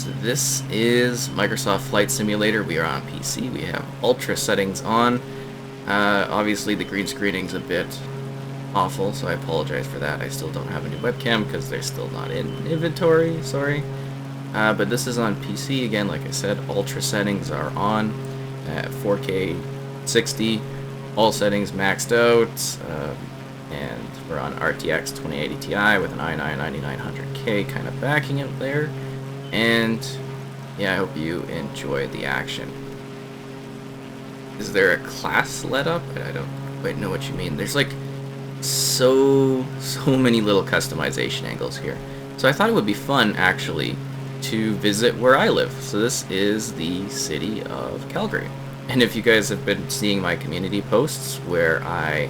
So this is Microsoft Flight Simulator. We are on PC. We have ultra settings on. Obviously the green screening's a bit awful, so I apologize for that. I still don't have a new webcam because they're still not in inventory, sorry. But this is on PC, again, like I said, ultra settings are on at 4K 60, all settings maxed out, and we're on RTX 2080 Ti with an i9 9900K kind of backing it there. And yeah, I hope you enjoy the action. Is there a class let up? I don't quite know what you mean. There's like so many little customization angles here. So I thought it would be fun actually to visit where I live. So this is the city of Calgary. And if you guys have been seeing my community posts where I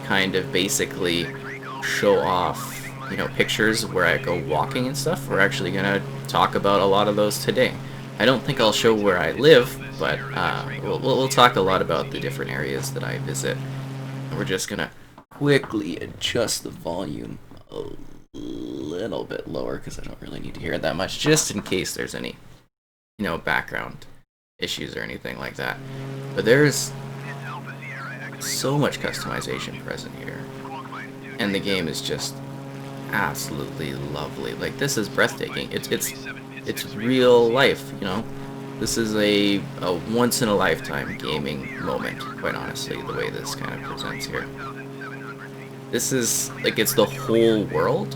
kind of basically show off, you know, pictures where I go walking and stuff, we're actually gonna talk about a lot of those today. I don't think I'll show where I live, but we'll talk a lot about the different areas that I visit. And we're just gonna quickly adjust the volume a little bit lower because I don't really need to hear it that much, just in case there's any, you know, background issues or anything like that. But there's so much customization present here, and the game is just absolutely lovely. Like, this is breathtaking. It's real life, you know. This is a once in a lifetime gaming moment, quite honestly, the way this kind of presents here. This is like, it's the whole world.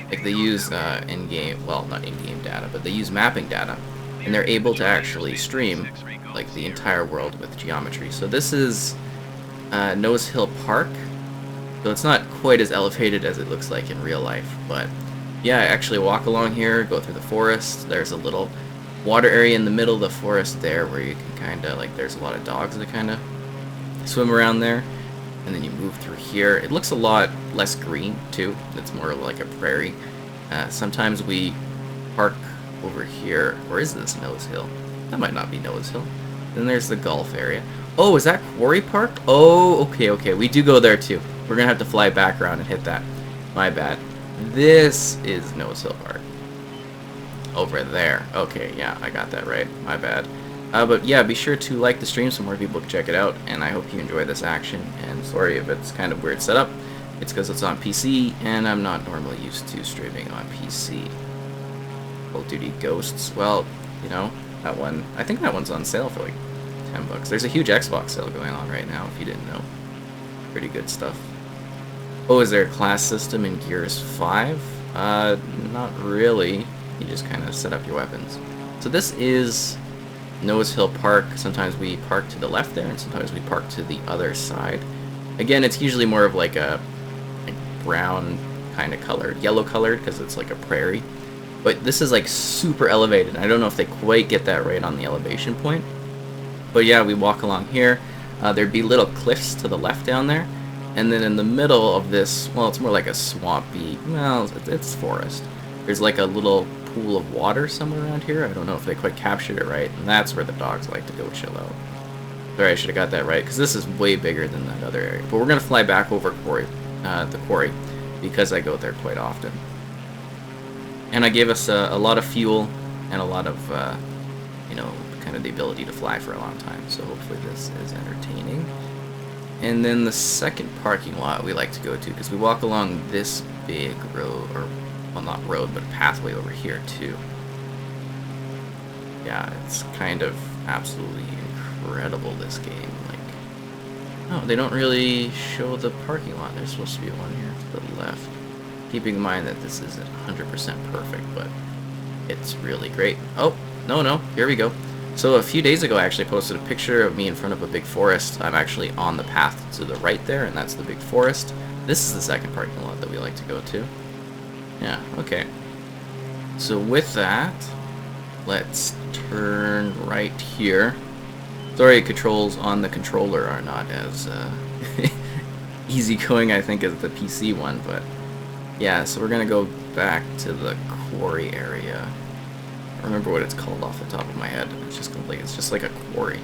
Like, they use in-game, well, not in-game data, but they use mapping data, and they're able to actually stream like the entire world with geometry. So this is Nose Hill Park. So it's not quite as elevated as it looks like in real life, but yeah, I actually walk along here, go through the forest. There's a little water area in the middle of the forest there where you can kind of, like, there's a lot of dogs that kind of swim around there. And then you move through here. It looks a lot less green, too. It's more like a prairie. Sometimes we park over here. Or is this Nose Hill? That might not be Nose Hill. Then there's the golf area. Oh, is that Quarry Park? Oh, okay. We do go there, too. We're going to have to fly back around and hit that. My bad. This is Nose Hill Park. Over there. Okay, yeah, I got that right. My bad. But yeah, be sure to like the stream so more people can check it out, and I hope you enjoy this action. And sorry if it's kind of weird setup. It's because it's on PC, and I'm not normally used to streaming on PC. Call of Duty Ghosts. Well, you know, that one, I think that one's on sale for like $10. There's a huge Xbox sale going on right now, if you didn't know. Pretty good stuff. Oh, is there a class system in Gears 5? Not really. You just kind of set up your weapons. So this is Nose Hill Park. Sometimes we park to the left there, and sometimes we park to the other side. Again, it's usually more of like a brown kind of colored, yellow colored, because it's like a prairie. But this is like super elevated. I don't know if they quite get that right on the elevation point. But yeah, we walk along here. There'd be little cliffs to the left down there. And then in the middle of this, well, it's more like a swampy, well, it's forest. There's like a little pool of water somewhere around here. I don't know if they quite captured it right. And that's where the dogs like to go chill out. Sorry, I should have got that right, because this is way bigger than that other area. But we're going to fly back over the quarry, because I go there quite often. And I gave us a lot of fuel and a lot of, you know, kind of the ability to fly for a long time. So hopefully this is entertaining. And then the second parking lot we like to go to, because we walk along this big road, or, well, not road, but pathway over here too. Yeah, it's kind of absolutely incredible, this game. Like, no, they don't really show the parking lot. There's supposed to be one here to the left. Keeping in mind that this isn't 100% perfect, but it's really great. Oh, no, here we go. So a few days ago I actually posted a picture of me in front of a big forest. I'm actually on the path to the right there, and that's the big forest. This is the second parking lot that we like to go to. Yeah, okay. So with that, let's turn right here. Sorry, controls on the controller are not as easygoing, I think, as the PC one, but yeah, so we're gonna go back to the quarry area. I don't remember what it's called off the top of my head. It's just like a quarry.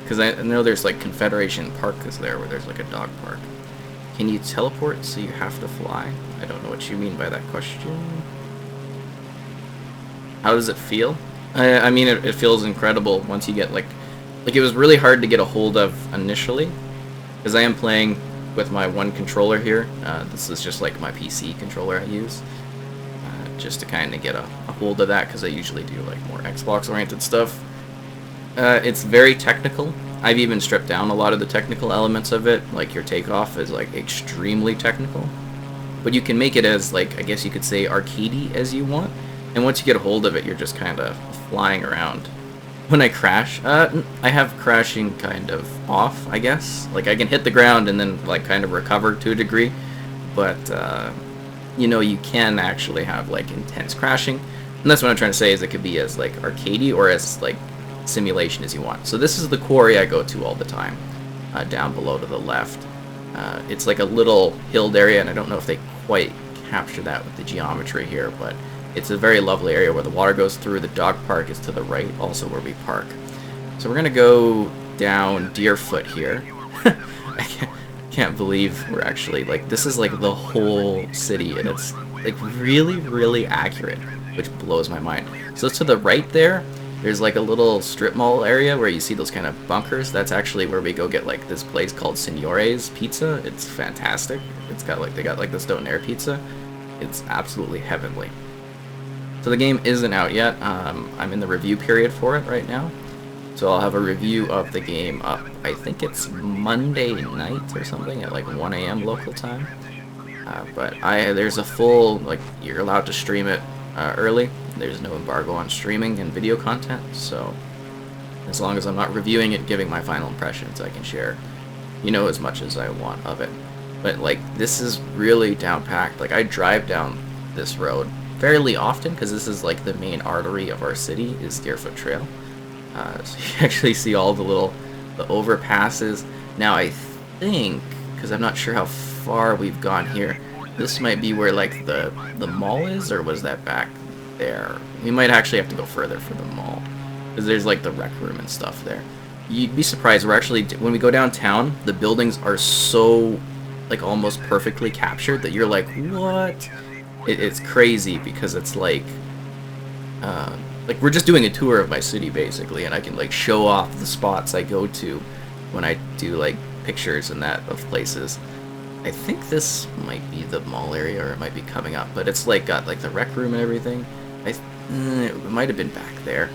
Because I know there's like Confederation Park is there, where there's like a dog park. Can you teleport so you have to fly? I don't know what you mean by that question. How does it feel? I mean, it feels incredible once you get like it was really hard to get a hold of initially, because I am playing with my one controller here. This is just like my PC controller I use, just to kind of get a hold of that, because I usually do like more Xbox-oriented stuff. It's very technical. I've even stripped down a lot of the technical elements of it, like your takeoff is like extremely technical. But you can make it as, like, I guess you could say arcadey as you want. And once you get a hold of it, you're just kind of flying around. When I crash, I have crashing kind of off, I guess. Like, I can hit the ground and then, like, kind of recover to a degree. But, you know, you can actually have, like, intense crashing. And that's what I'm trying to say, is it could be as, like, arcadey or as, like, simulation as you want. So this is the quarry I go to all the time, down below to the left. It's like a little hilled area, and I don't know if they quite capture that with the geometry here, but it's a very lovely area where the water goes through. The dog park is to the right, also where we park. So we're gonna go down Deerfoot here. I can't believe we're actually, like, this is like the whole city, and it's like really, really accurate, which blows my mind. So to the right there's like a little strip mall area where you see those kind of bunkers. That's actually where we go get like this place called Signore's Pizza. It's fantastic. It's got like, they got like this donair pizza. It's absolutely heavenly. So the game isn't out yet. I'm in the review period for it right now. So I'll have a review of the game up, I think it's Monday night or something at like 1 a.m. local time. But there's a full, like, you're allowed to stream it early. There's no embargo on streaming and video content, so as long as I'm not reviewing it, giving my final impressions, I can share, you know, as much as I want of it. But, like, this is really down-packed. Like, I drive down this road fairly often, because this is, like, the main artery of our city, is Deerfoot Trail. So you actually see all the overpasses. Now, I think, because I'm not sure how far we've gone here, this might be where, like, the mall is, or was that back there? We might actually have to go further for the mall, because there's, like, the rec room and stuff there. You'd be surprised, we're actually, when we go downtown, the buildings are so, like, almost perfectly captured that you're like, what? It's crazy, because it's like we're just doing a tour of my city, basically, and I can, like, show off the spots I go to when I do, like, pictures and that of places. I think this might be the mall area, or it might be coming up, but it's like got like the rec room and everything. It might have been back there.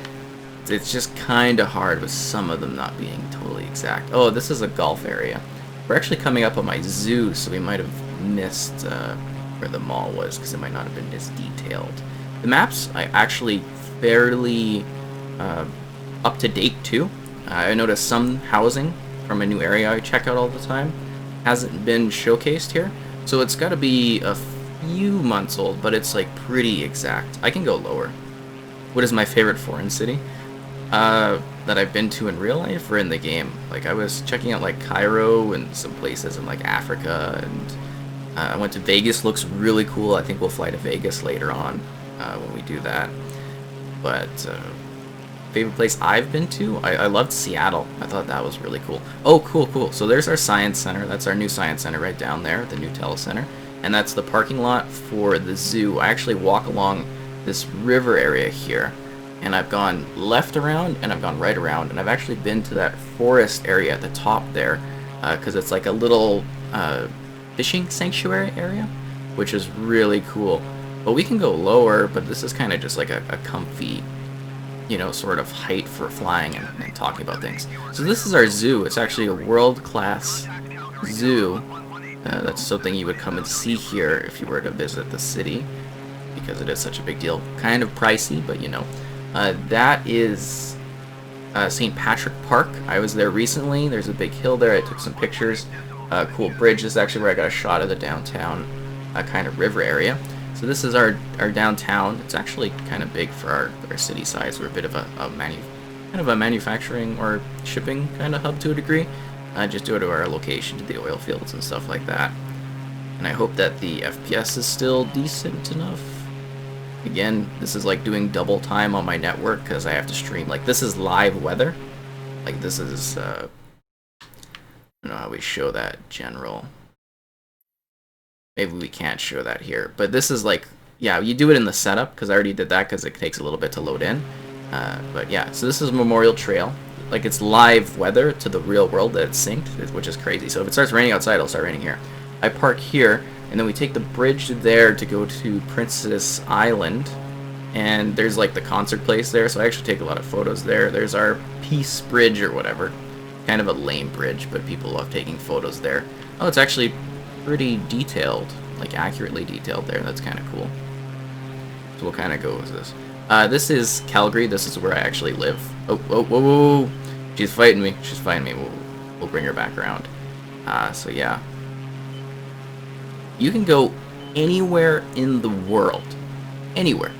It's just kind of hard with some of them not being totally exact. Oh, this is a golf area. We're actually coming up on my zoo, so we might have missed where the mall was, because it might not have been as detailed. The maps I actually fairly up to date too. I noticed some housing from a new area I check out all the time hasn't been showcased here, so it's got to be a few months old, but it's like pretty exact. I can go lower. What is my favorite foreign city that I've been to in real life or in the game? Like, I was checking out like Cairo and some places in like Africa, and I went to Vegas. Looks really cool. I think we'll fly to Vegas later on when we do that. But favorite place I've been to, I loved Seattle. I thought that was really cool. Oh, cool. So there's our science center. That's our new science center right down there, the new telecenter. And that's the parking lot for the zoo. I actually walk along this river area here, and I've gone left around and I've gone right around, and I've actually been to that forest area at the top there, because it's like a little fishing sanctuary area, which is really cool. But we can go lower, but this is kind of just like a comfy, you know, sort of height for flying and talking about things. So this is our zoo. It's actually a world-class zoo. That's something you would come and see here if you were to visit the city, because it is such a big deal. Kind of pricey, but you know. That is St. Patrick Park. I was there recently. There's a big hill there. I took some pictures. Cool bridge. This is actually where I got a shot of the downtown kind of river area. So this is our downtown. It's actually kind of big for our city size. We're a bit of a manufacturing or shipping kind of hub to a degree. Just due to our location to the oil fields and stuff like that. And I hope that the FPS is still decent enough. Again, this is like doing double time on my network, because I have to stream. Like, this is live weather. Like, this is I don't know how we show that general. Maybe we can't show that here, but this is like yeah, you do it in the setup, because I already did that because it takes a little bit to load in. But yeah, so this is Memorial Trail. Like, it's live weather to the real world that it's synced, which is crazy. So if it starts raining outside, it'll start raining here. I park here, and then we take the bridge there to go to Princess Island. And there's like the concert place there, so I actually take a lot of photos there. There's our Peace Bridge or whatever. Kind of a lame bridge, but people love taking photos there. Oh, it's actually pretty detailed, like accurately detailed there. That's kind of cool. So we'll kind of go with this. This is Calgary. This is where I actually live. Oh, whoa, whoa, whoa. She's fighting me. She's fighting me. We'll bring her back around. So yeah. You can go anywhere in the world. Anywhere.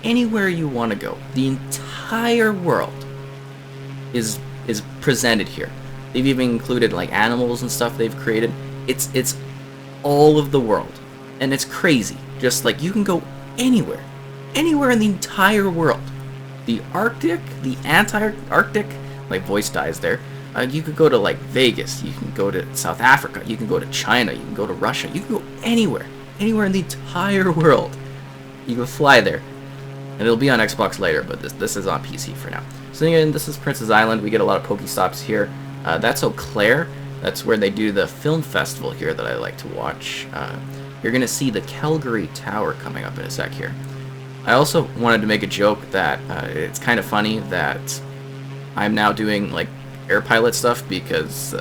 Anywhere you want to go. The entire world is presented here. They've even included like animals and stuff they've created. It's all of the world. And it's crazy. Just like you can go anywhere. Anywhere in the entire world. The Arctic, the Antarctic, my voice dies there. You could go to like Vegas, you can go to South Africa, you can go to China, you can go to Russia, you can go anywhere. Anywhere in the entire world. You can fly there. And it'll be on Xbox later, but this is on PC for now. So again, this is Princess Island. We get a lot of Pokestops here. That's Eau Claire. That's where they do the film festival here that I like to watch. You're going to see the Calgary Tower coming up in a sec here. I also wanted to make a joke that it's kind of funny that I'm now doing like air pilot stuff because,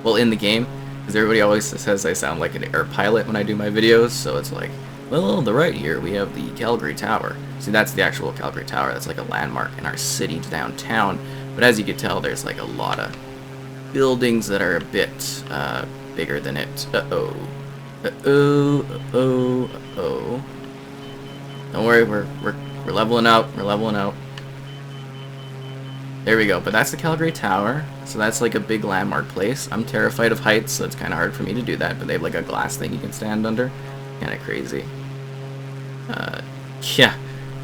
well, in the game, because everybody always says I sound like an air pilot when I do my videos, so it's like, well, on the right here we have the Calgary Tower. See, that's the actual Calgary Tower. That's like a landmark in our city downtown. But as you can tell, there's like a lot of buildings that are a bit bigger than it. Uh-oh. Uh-oh. Uh-oh. Uh-oh. Don't worry, we're leveling out. We're leveling out. There we go. But that's the Calgary Tower. So that's like a big landmark place. I'm terrified of heights, so it's kind of hard for me to do that. But they have like a glass thing you can stand under. Kind of crazy. Yeah,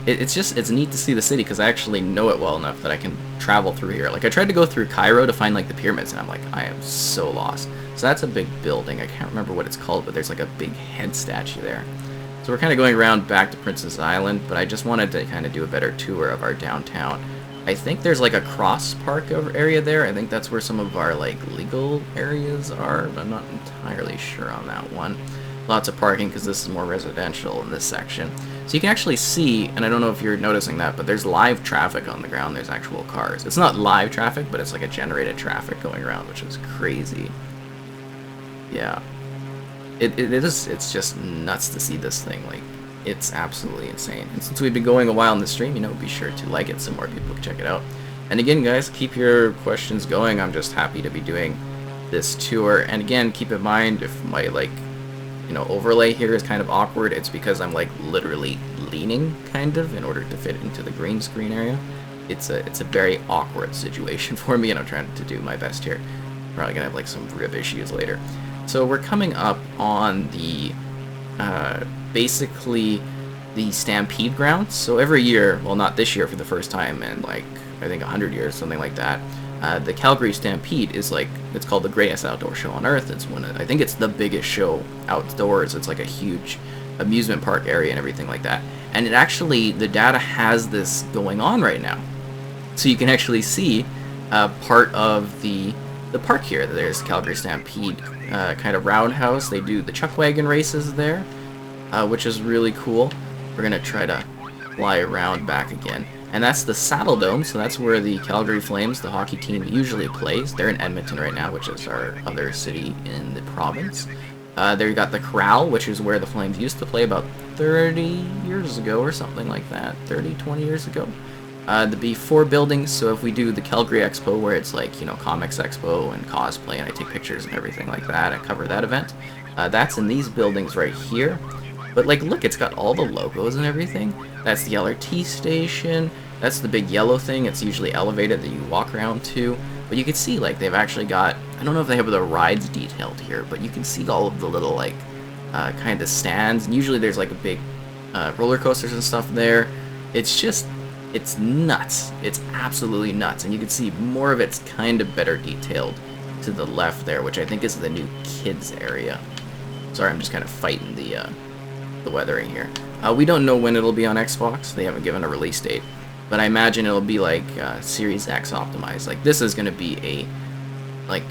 it's neat to see the city because I actually know it well enough that I can travel through here. Like I tried to go through Cairo to find like the pyramids, and I'm like, I am so lost. So that's a big building. I can't remember what it's called, but there's like a big head statue there. So we're kind of going around back to Princess Island, but I just wanted to kind of do a better tour of our downtown. I think there's like a cross park area there. I think that's where some of our like legal areas are, but I'm not entirely sure on that one. Lots of parking because this is more residential in this section. So you can actually see, and I don't know if you're noticing that, but there's live traffic on the ground. There's actual cars. It's not live traffic, but it's like a generated traffic going around, which is crazy. Yeah. It's just nuts to see this thing. Like, it's absolutely insane. And since we've been going a while in the stream, you know, be sure to like it so more people can check it out. And again, guys, keep your questions going. I'm just happy to be doing this tour. And again, keep in mind if my, like, you know, overlay here is kind of awkward, it's because I'm like literally leaning kind of in order to fit into the green screen area. It's a very awkward situation for me, and I'm trying to do my best here. Probably gonna have like some rib issues later. So we're coming up on the basically the Stampede grounds. So every year, well, not this year for the first time in like I think 100 years, something like that. The Calgary Stampede is like, it's called the greatest outdoor show on earth. It's I think it's the biggest show outdoors. It's like a huge amusement park area and everything like that. And it actually, the data has this going on right now. So you can actually see part of the park here. There's Calgary Stampede kind of roundhouse. They do the chuck wagon races there, which is really cool. We're going to try to fly around back again. And that's the Saddle Dome, so that's where the Calgary Flames, the hockey team, usually plays. They're in Edmonton right now, which is our other city in the province. There you got the Corral, which is where the Flames used to play about 30 years ago or something like that. 30, 20 years ago. The B4 buildings, so if we do the Calgary Expo, where it's like, you know, Comics Expo and cosplay, and I take pictures and everything like that, I cover that event. That's in these buildings right here. But like, look, it's got all the logos and everything. That's the LRT station. That's the big yellow thing. It's usually elevated that you walk around to. But you can see, like, they've actually got, I don't know if they have the rides detailed here, but you can see all of the little, like, kind of stands. And usually there's, like, a big roller coasters and stuff there. It's just, it's nuts. It's absolutely nuts. And you can see more of it's kind of better detailed to the left there, which I think is the new kids area. Sorry, I'm just kind of fighting the the weathering here. We don't know when it'll be on Xbox. They haven't given a release date, but I imagine it'll be like Series X optimized. Like this is going to be a like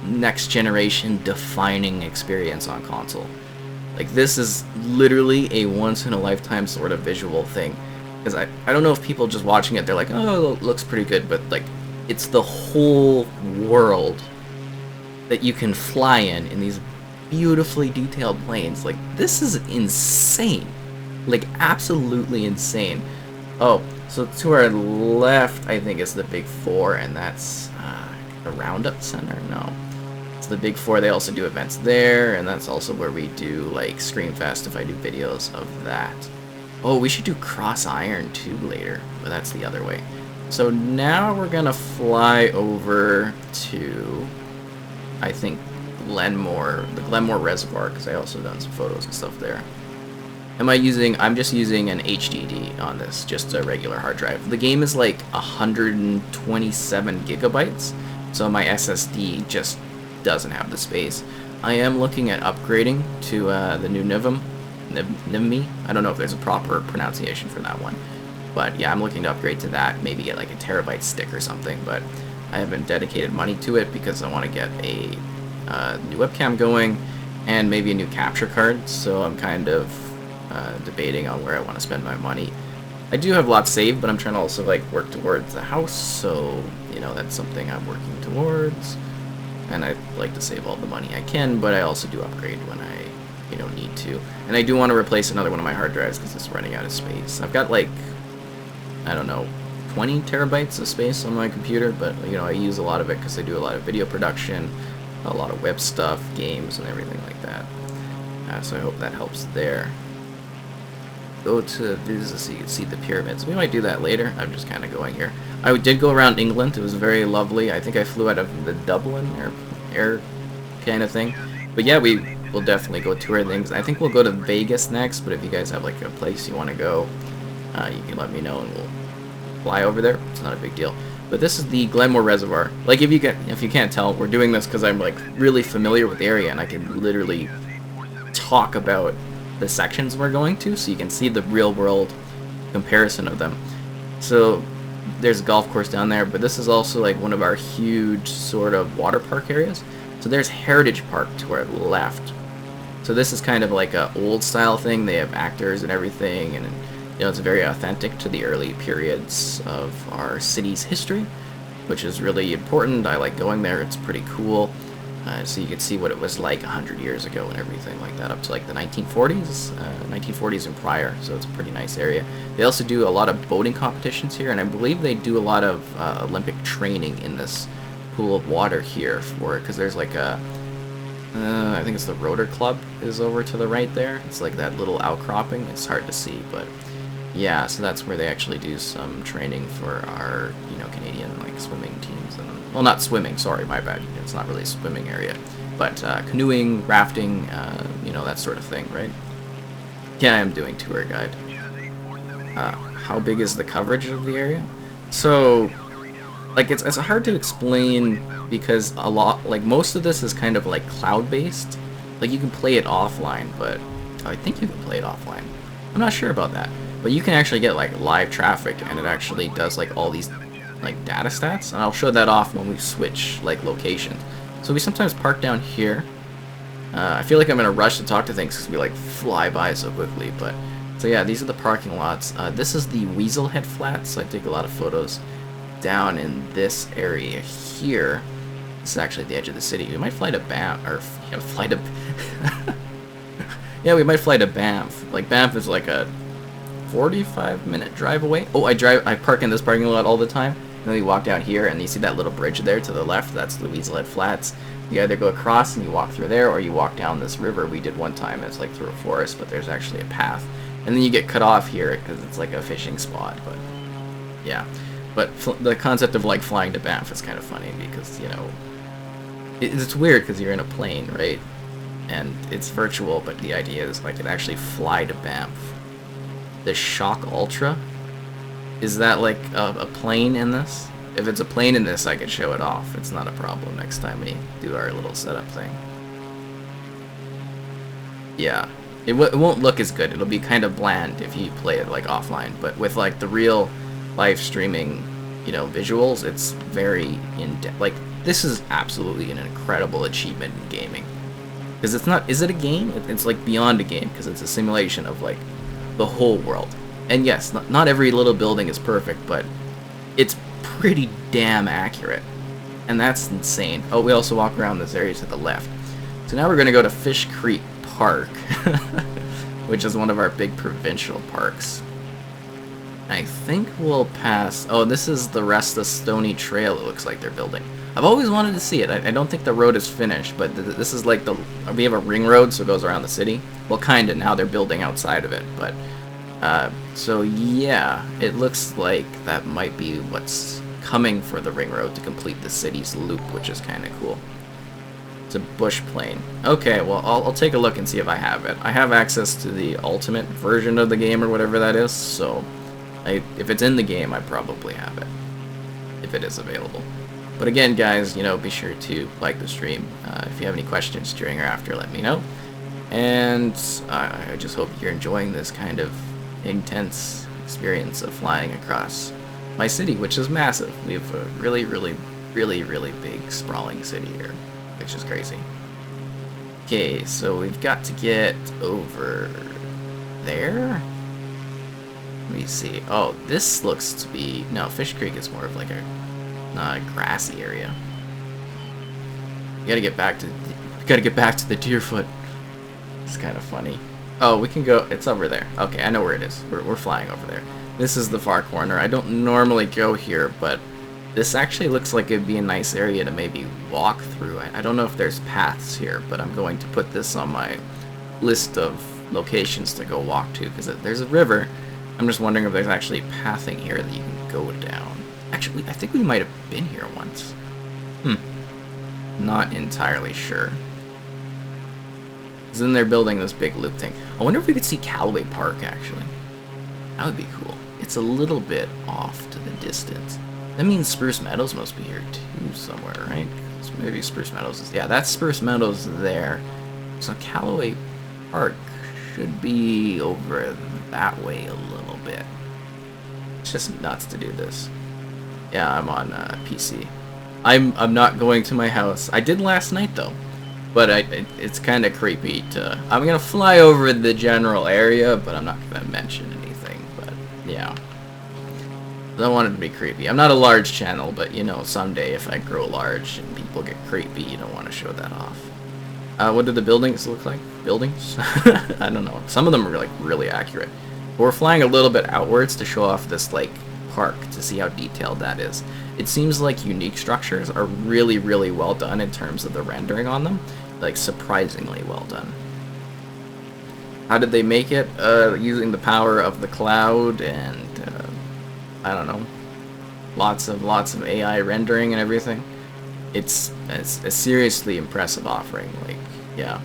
next generation defining experience on console. Like this is literally a once in a lifetime sort of visual thing. Because I don't know if people just watching it, they're like, oh, it looks pretty good, but like it's the whole world that you can fly in these beautifully detailed planes. Like this is insane. Like absolutely insane. Oh, so to our left, I think is the Big Four, and that's the Roundup Center. No, it's the Big Four. They also do events there, and that's also where we do like Screamfest if I do videos of that. Oh, we should do Cross Iron too later, but that's the other way. So now we're gonna fly over to, I think, Glenmore, the Glenmore Reservoir, because I also done some photos and stuff there. I'm just using an HDD on this, just a regular hard drive. The game is like 127 gigabytes, so my SSD just doesn't have the space. I am looking at upgrading to the new NVMe. I don't know if there's a proper pronunciation for that one, but yeah, I'm looking to upgrade to that, maybe get like a terabyte stick or something, but I haven't dedicated money to it because I want to get a new webcam going and maybe a new capture card, so I'm kind of debating on where I want to spend my money. I do have lots saved, but I'm trying to also like work towards a house, so you know that's something I'm working towards, and I like to save all the money I can, but I also do upgrade when I need to. And I do want to replace another one of my hard drives because it's running out of space. I've got like, I don't know, 20 terabytes of space on my computer, but I use a lot of it because I do a lot of video production, a lot of web stuff, games, and everything like that. So I hope that helps there. Go to this so you can see the pyramids. We might do that later. I'm just kind of going here. I did go around England. It was very lovely. I think I flew out of the Dublin air kind of thing. But yeah, we'll definitely go tour things. I think we'll go to Vegas next, but if you guys have like a place you want to go, you can let me know and we'll fly over there. It's not a big deal. But this is the Glenmore Reservoir. Like if you can't tell, we're doing this because I'm like really familiar with the area and I can literally talk about the sections we're going to, so you can see the real world comparison of them. So there's a golf course down there, but this is also like one of our huge sort of water park areas. So there's Heritage Park to our left. So this is kind of like a old style thing. They have actors and everything, and it's very authentic to the early periods of our city's history, which is really important. I like going there. It's pretty cool. So you can see what it was like 100 years ago and everything like that, up to like the 1940s and prior. So it's a pretty nice area. They also do a lot of boating competitions here, and I believe they do a lot of Olympic training in this pool of water here because there's like a I think it's the Rotor Club is over to the right there. It's like that little outcropping. It's hard to see, but yeah, so that's where they actually do some training for our Canadian like swimming teams. And well, not swimming, sorry, my bad, it's not really a swimming area, but canoeing, rafting, that sort of thing, right? Yeah, I'm doing tour guide. How big is the coverage of the area? So like it's hard to explain because a lot, like most of this is kind of like cloud based. Like you can play it offline, but I think you can play it offline. I'm not sure about that, but you can actually get like live traffic, and it actually does like all these like data stats, and I'll show that off when we switch like locations. So we sometimes park down here. I feel like I'm in a rush to talk to things because we like fly by so quickly, but so yeah, these are the parking lots. This is the Weaselhead Flats, so I take a lot of photos down in this area here. This is actually the edge of the city. We might fly to Banff, or fly to yeah, we might fly to Banff. Like Banff is like a 45-minute drive away. Oh, I park in this parking lot all the time. And then we walk down here, and you see that little bridge there to the left. That's the Weaselhead Flats. You either go across and you walk through there, or you walk down this river. We did one time. It's like through a forest, but there's actually a path. And then you get cut off here because it's like a fishing spot. But yeah, but the concept of like flying to Banff is kind of funny because it's weird because you're in a plane, right? And it's virtual, but the idea is like it actually fly to Banff. The Shock Ultra, is that like a plane in this? If it's a plane in this, I could show it off. It's not a problem next time we do our little setup thing. Yeah, it won't look as good. It'll be kind of bland if you play it like offline. But with like the real live streaming, you know, visuals, it's very in depth. Like this is absolutely an incredible achievement in gaming. Because it's not, is it a game? It's like beyond a game, because it's a simulation of like the whole world. And yes, not every little building is perfect, but it's pretty damn accurate. And that's insane. Oh, we also walk around this area to the left. So now we're going to go to Fish Creek Park, which is one of our big provincial parks. I think we'll pass, oh, this is the Resta Stony Trail it looks like they're building. I've always wanted to see it. I don't think the road is finished, but this is like we have a ring road, so it goes around the city. Well, kinda, now they're building outside of it, but, so yeah, it looks like that might be what's coming for the ring road to complete the city's loop, which is kinda cool. It's a bush plane. Okay, well, I'll take a look and see if I have it. I have access to the ultimate version of the game or whatever that is, so if it's in the game, I probably have it, if it is available. But again, guys, you know, be sure to like the stream. If you have any questions during or after, let me know. And I just hope you're enjoying this kind of intense experience of flying across my city, which is massive. We have a really, really, really, really big, sprawling city here, which is crazy. Okay, so we've got to get over there. Let me see. Oh, this looks to be... No, Fish Creek is more of like a grassy area. You gotta get back to the Deerfoot. It's kind of funny. Oh, we can go... It's over there. Okay, I know where it is. We're flying over there. This is the far corner. I don't normally go here, but this actually looks like it'd be a nice area to maybe walk through. I don't know if there's paths here, but I'm going to put this on my list of locations to go walk to, because there's a river. I'm just wondering if there's actually pathing here that you can go down. Actually, I think we might have been here once. Not entirely sure. Because then they're building this big loop thing. I wonder if we could see Calgary Park, actually. That would be cool. It's a little bit off to the distance. That means Spruce Meadows must be here too somewhere, right? So maybe Spruce Meadows is... Yeah, that's Spruce Meadows there. So Callaway Park should be over that way a little bit. It's just nuts to do this. Yeah, I'm on PC. I'm not going to my house. I did last night though, but it's kind of creepy to. I'm gonna fly over the general area, but I'm not gonna mention anything. But yeah, I don't want it to be creepy. I'm not a large channel, but you know, someday if I grow large and people get creepy, you don't want to show that off. What do the buildings look like? Buildings? I don't know. Some of them are like really accurate. But we're flying a little bit outwards to show off this like park to see how detailed that is. It seems like unique structures are really, really well done in terms of the rendering on them. Like surprisingly well done. How did they make it? Using the power of the cloud and I don't know, lots of AI rendering and everything. It's a seriously impressive offering. Like, yeah.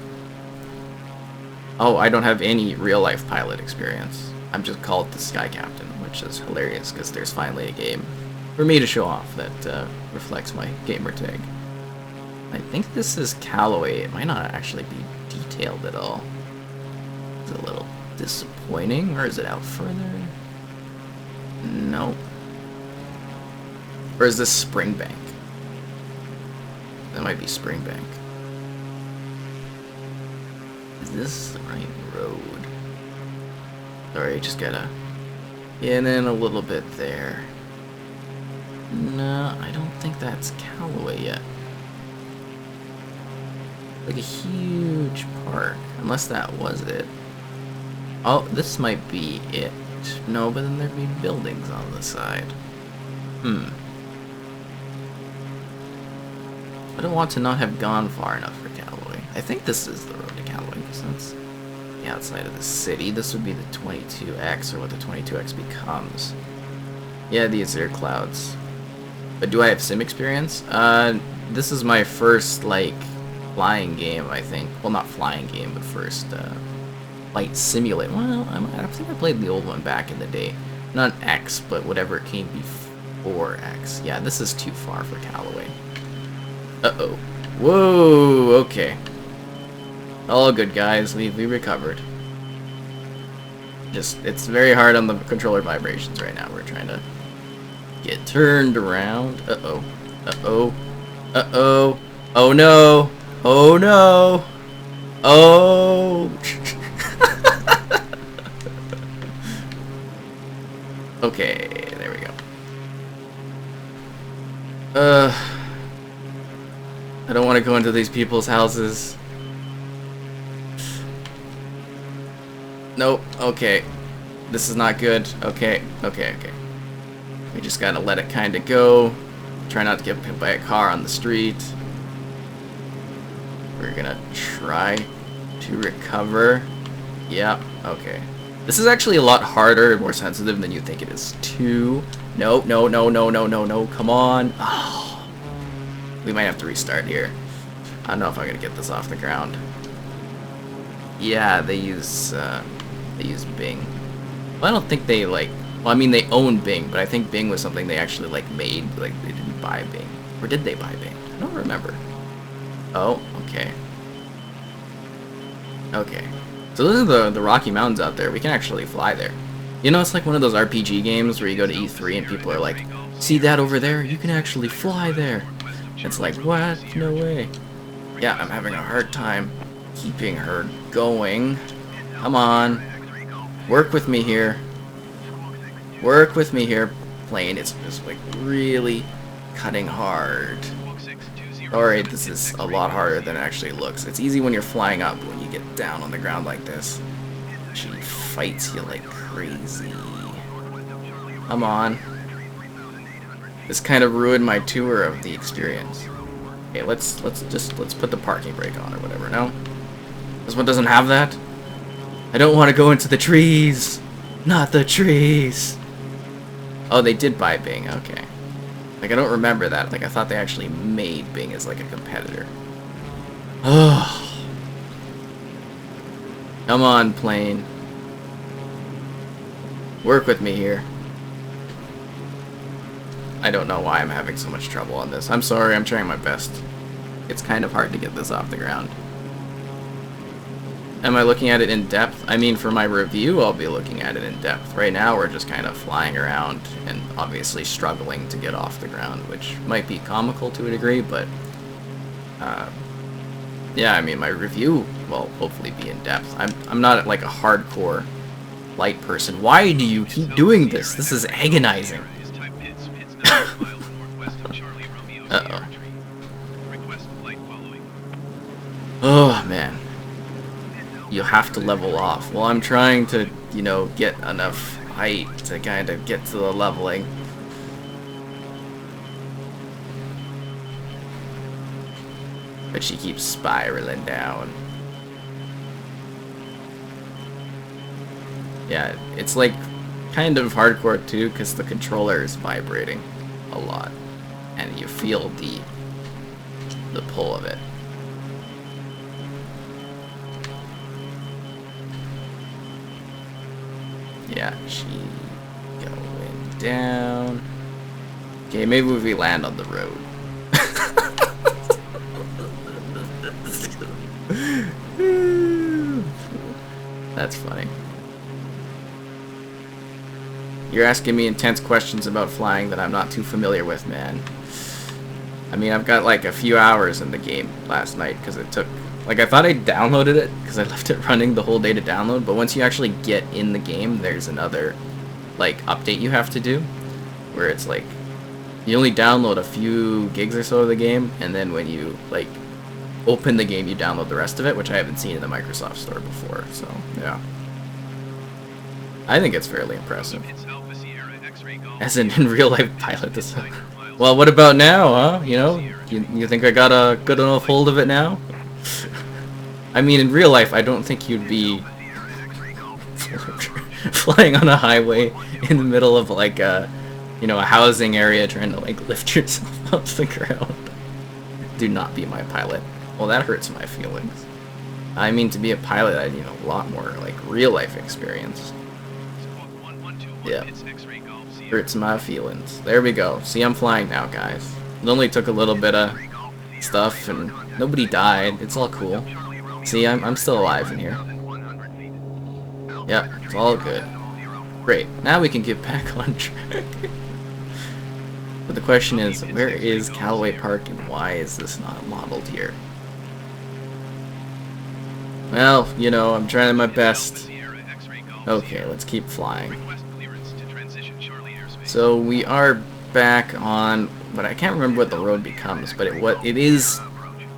Oh, I don't have any real-life pilot experience. I'm just called the Sky Captain, which is hilarious because there's finally a game for me to show off that reflects my gamer tag. I think this is Callaway. It might not actually be detailed at all. It's a little disappointing. Or is it out further? No. Or is this Springbank? That might be Springbank. Is this the right road? Sorry, just gotta get in a little bit there. No, I don't think that's Callaway yet. Like a huge park, unless that was it. Oh, this might be it. No, but then there'd be buildings on the side. I don't want to not have gone far enough for Callaway. I think this is the road to Callaway, because that's the outside of the city. This would be the 22X, or what the 22X becomes. Yeah, these are clouds. But do I have sim experience? This is my first, like, flying game, I think. Well, not flying game, but first, flight simulator. Well, I think I played the old one back in the day. Not X, but whatever came before X. Yeah, this is too far for Callaway. Uh-oh. Whoa, okay. All good, guys. We recovered. Just, it's very hard on the controller vibrations right now. We're trying to get turned around. Uh-oh. Uh-oh. Uh-oh. Oh no. Oh no. Oh. Okay, there we go. I don't want to go into these people's houses. Nope. Okay. This is not good. Okay. Okay. Okay. We just gotta let it kind of go. Try not to get hit by a car on the street. We're gonna try to recover. Yeah. Okay. This is actually a lot harder and more sensitive than you think it is, too. No. No. No. No. No. No. No. Come on. Oh. We might have to restart here. I don't know if I'm gonna get this off the ground. Yeah, they use Bing. Well, I don't think they like. Well, I mean they own Bing, but I think Bing was something they actually like made. Like they didn't buy Bing, or did they buy Bing? I don't remember. Oh, okay. Okay. So those are the Rocky Mountains out there. We can actually fly there. You know, it's like one of those RPG games where you go to E3 and people are like, "See that over there? You can actually fly there." It's like, what? No way. Yeah, I'm having a hard time keeping her going. Come on. Work with me here. Work with me here. Plane, it's just like really cutting hard. Alright, this is a lot harder than it actually looks. It's easy when you're flying up, but when you get down on the ground like this, she fights you like crazy. Come on. This kind of ruined my tour of the experience. Okay, let's put the parking brake on or whatever. No? This one doesn't have that? I don't want to go into the trees! Not the trees! Oh, they did buy Bing, okay. Like, I don't remember that. Like, I thought they actually made Bing as, like, a competitor. Oh. Come on, plane. Work with me here. I don't know why I'm having so much trouble on this. I'm sorry, I'm trying my best. It's kind of hard to get this off the ground. Am I looking at it in depth? I mean, for my review, I'll be looking at it in depth. Right now, we're just kind of flying around and obviously struggling to get off the ground, which might be comical to a degree, but yeah, I mean, my review will hopefully be in depth. I'm not like a hardcore light person. Why do you keep doing this? This is agonizing. Uh-oh. Oh, man. You have to level off. Well, I'm trying to, you know, get enough height to kind of get to the leveling. But she keeps spiraling down. Yeah, it's like kind of hardcore too, because the controller is vibrating a lot. And you feel the pull of it. Yeah, she going down. Okay, maybe if we land on the road. That's funny. You're asking me intense questions about flying that I'm not too familiar with, man. I mean, I've got like a few hours in the game last night because it took... Like, I thought I downloaded it because I left it running the whole day to download, but once you actually get in the game, there's another, like, update you have to do, where it's like, you only download a few gigs or so of the game, and then when you, like, open the game, you download the rest of it, which I haven't seen in the Microsoft Store before, so, yeah. I think it's fairly impressive. As in real-life pilot this. Well, what about now, huh? You know? You think I got a good enough hold of it now? I mean, in real life, I don't think you'd be flying on a highway in the middle of, like, a, you know, a housing area trying to, like, lift yourself off the ground. Do not be my pilot. Well, that hurts my feelings. I mean, to be a pilot, I need a lot more, like, real-life experience. Yeah. Hurts my feelings. There we go. See, I'm flying now, guys. It only took a little bit of stuff, and nobody died. It's all cool. See, I'm still alive in here. Yeah, it's all good. Great. Now we can get back on track. But the question is, where is Callaway Park and why is this not modeled here? Well, you know, I'm trying my best. Okay, let's keep flying. So we are back on, but I can't remember what the road becomes, but it is,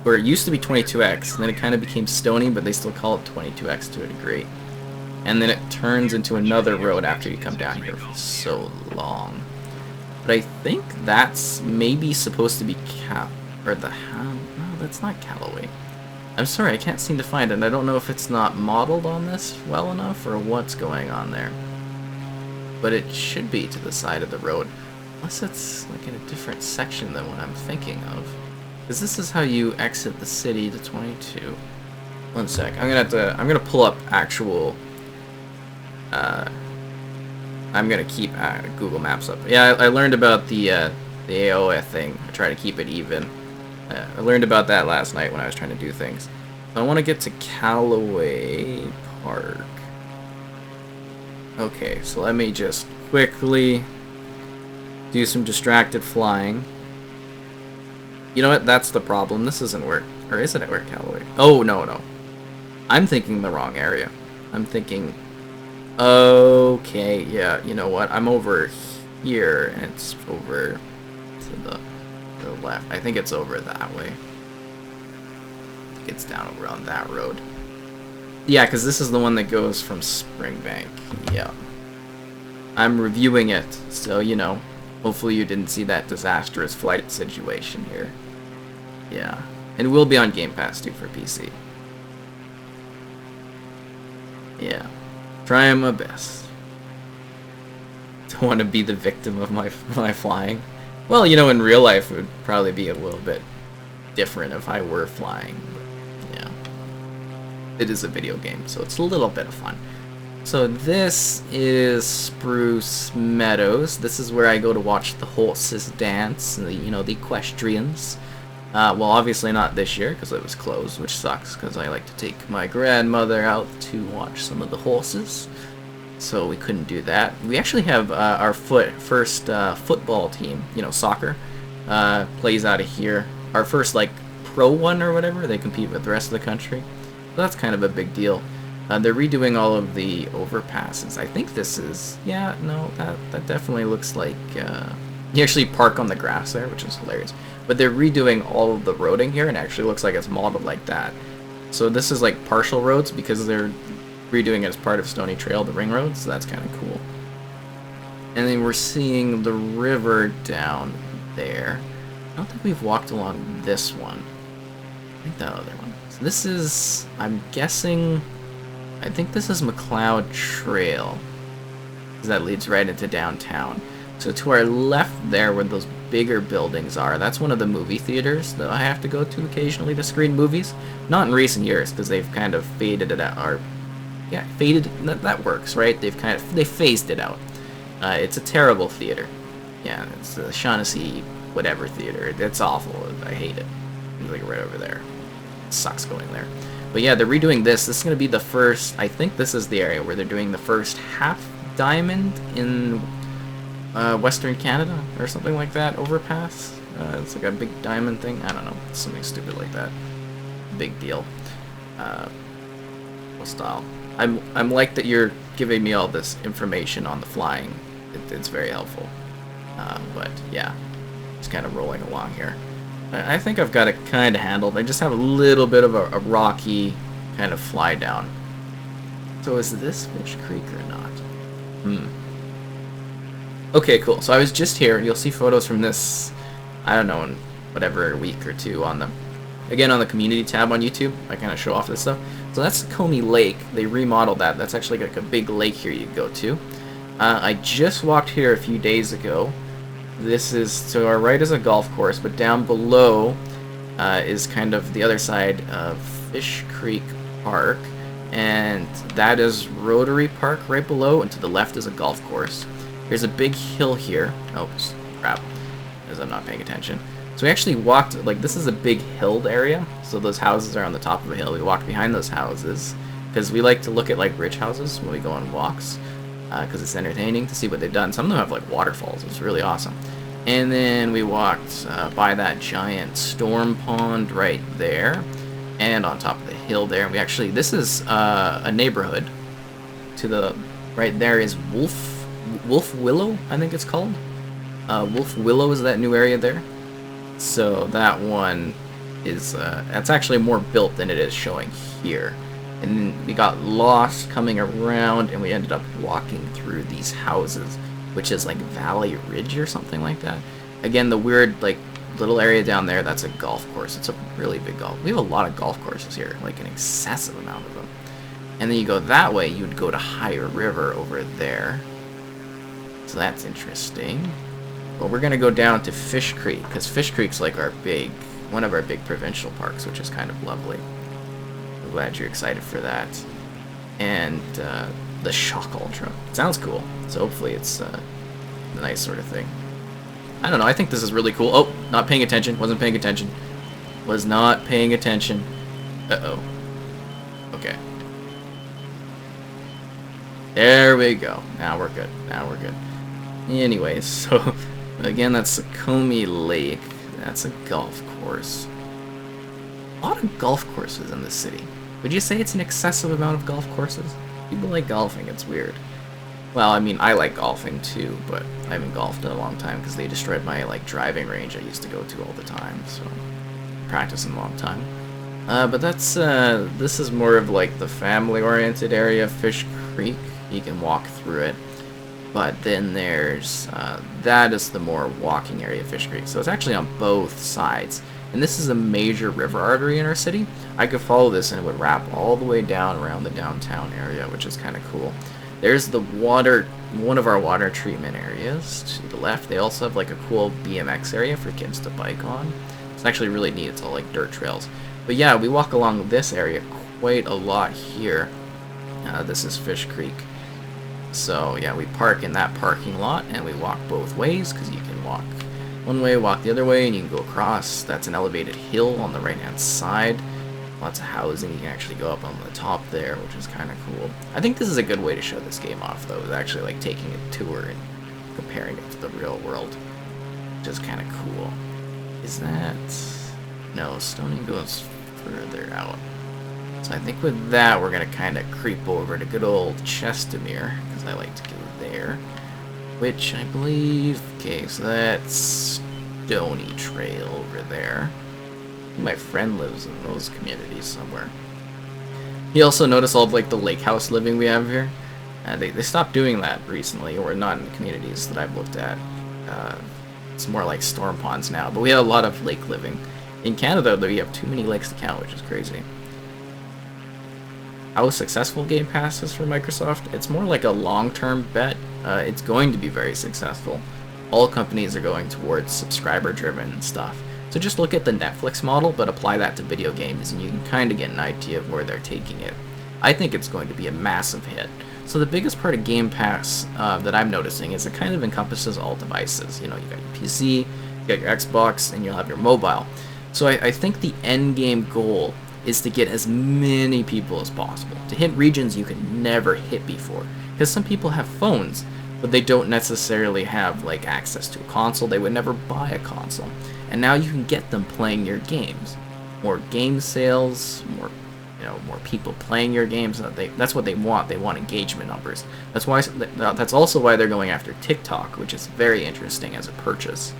where it used to be 22X, and then it kind of became stony, but they still call it 22X to a degree. And then it turns into another road after you come down here for so long. But I think that's maybe supposed to be no, that's not Callaway. I'm sorry, I can't seem to find it. I don't know if it's not modeled on this well enough or what's going on there. But it should be to the side of the road. Unless it's like in a different section than what I'm thinking of. Because this is how you exit the city to 22. One sec. I'm gonna pull up actual I'm gonna keep Google Maps up. Yeah, I learned about the AOA thing. I try to keep it even. I learned about that last night when I was trying to do things. So I want to get to Callaway Park. Okay, so let me just quickly do some distracted flying. You know what? That's the problem. This isn't where, or is it where Callaway? Oh, no. I'm thinking the wrong area. I'm thinking, okay, yeah, you know what? I'm over here, and it's over to the left. I think it's over that way. I think it's down over on that road. Yeah, because this is the one that goes from Springbank. Yeah. I'm reviewing it, so, you know, hopefully you didn't see that disastrous flight situation here. Yeah. And it will be on Game Pass, too, for PC. Yeah. Trying my best. Don't want to be the victim of my flying. Well, you know, in real life, it would probably be a little bit different if I were flying. But, yeah. It is a video game, so it's a little bit of fun. So this is Spruce Meadows. This is where I go to watch the horses dance, and the equestrians. Well, obviously not this year, because it was closed, which sucks, because I like to take my grandmother out to watch some of the horses. So we couldn't do that. We actually have our first football team, soccer, plays out of here. Our first, pro one or whatever. They compete with the rest of the country. So that's kind of a big deal. They're redoing all of the overpasses. I think this is... Yeah, no, that definitely looks like... You actually park on the grass there, which is hilarious. But they're redoing all of the roading here, and it actually looks like it's modeled like that. So this is like partial roads because they're redoing it as part of Stony Trail, the ring road, so that's kind of cool. And then we're seeing the river down there. I don't think we've walked along this one. I think that other one. So this is, I'm guessing, I think this is McLeod Trail. That leads right into downtown. So to our left there, where those bigger buildings are, that's one of the movie theaters that I have to go to occasionally to screen movies. Not in recent years, because they've kind of faded it out. Or, yeah, faded, that works, right? They phased it out. It's a terrible theater. Yeah, it's the Shaughnessy whatever theater. It's awful. I hate it. It's like right over there. It sucks going there. But yeah, they're redoing this. This is going to be the first, I think this is the area where they're doing the first half diamond in Western Canada or something like that, overpass. It's like a big diamond thing. I don't know, something stupid like that. Big deal. Style. I'm like that you're giving me all this information on the flying. It's very helpful. But yeah, just kind of rolling along here. I think I've got it kind of handled. I just have a little bit of a rocky kind of fly down. So is this Fish Creek or not? Okay, cool. So I was just here. You'll see photos from this, I don't know, in whatever week or two on the, again, on the community tab on YouTube. I kind of show off this stuff. So that's Comey Lake. They remodeled that. That's actually like a big lake here you go to. I just walked here a few days ago. This is, to our right is a golf course, but down below is kind of the other side of Fish Creek Park. And that is Rotary Park right below, and to the left is a golf course. There's a big hill here. Oh, crap, as I'm not paying attention. So we actually walked, like, this is a big hilled area, so those houses are on the top of a hill. We walked behind those houses, because we like to look at like rich houses when we go on walks, because it's entertaining to see what they've done. Some of them have like waterfalls. It's really awesome. And then we walked by that giant storm pond right there, and on top of the hill there. We actually, this is a neighborhood. To the right there is Wolf Willow, I think it's called. Wolf Willow is that new area there. So that one is that's actually more built than it is showing here. And then we got lost coming around, and we ended up walking through these houses, which is like Valley Ridge or something like that. Again, the weird like little area down there, that's a golf course. It's a really big golf. We have a lot of golf courses here, like an excessive amount of them. And then you go that way, you'd go to Higher River over there. So that's interesting. But we're gonna go down to Fish Creek, because Fish Creek's like one of our big provincial parks, which is kind of lovely. I'm glad you're excited for that. And the Shock Ultra. Sounds cool. So hopefully it's a nice sort of thing. I don't know, I think this is really cool. Oh, not paying attention. Wasn't paying attention. Was not paying attention. Uh-oh. Okay. There we go. Now we're good. Now we're good. Anyways, so again, that's Sukhumi Lake. That's a golf course. A lot of golf courses in this city. Would you say it's an excessive amount of golf courses? People like golfing, it's weird. Well, I mean, I like golfing too, but I haven't golfed in a long time because they destroyed my like driving range I used to go to all the time, so practicing a long time. But that's this is more of like the family-oriented area, Fish Creek. You can walk through it. But then there's, that is the more walking area of Fish Creek. So it's actually on both sides. And this is a major river artery in our city. I could follow this and it would wrap all the way down around the downtown area, which is kind of cool. There's the water, one of our water treatment areas to the left. They also have like a cool BMX area for kids to bike on. It's actually really neat. It's all like dirt trails. But yeah, we walk along this area quite a lot here. This is Fish Creek. So yeah, we park in that parking lot and we walk both ways, because you can walk one way, walk the other way, and you can go across. That's an elevated hill on the right hand side. Lots of housing. You can actually go up on the top there, which is kind of cool. I think this is a good way to show this game off, though, is actually like taking a tour and comparing it to the real world, which is kind of cool. Is that... No, Stony goes further out. So I think with that, we're going to kind of creep over to good old Chestermere, because I like to go there. Which I believe... Okay, so that's Stony Trail over there. My friend lives in those communities somewhere. He also noticed all of like the lake house living we have here. They stopped doing that recently, or not in the communities that I've looked at. It's more like storm ponds now, but we have a lot of lake living. In Canada, though, we have too many lakes to count, which is crazy. How successful Game Pass is for Microsoft? It's more like a long-term bet. It's going to be very successful. All companies are going towards subscriber-driven stuff. So just look at the Netflix model, but apply that to video games, and you can kind of get an idea of where they're taking it. I think it's going to be a massive hit. So the biggest part of Game Pass that I'm noticing is it kind of encompasses all devices. You know, you got your PC, you got your Xbox, and you'll have your mobile. So I think the end game goal is to get as many people as possible, to hit regions you can never hit before. Because some people have phones, but they don't necessarily have like access to a console. They would never buy a console. And now you can get them playing your games. More game sales, more people playing your games. That's what they want. They want engagement numbers. That's also why they're going after TikTok, which is very interesting as a purchase.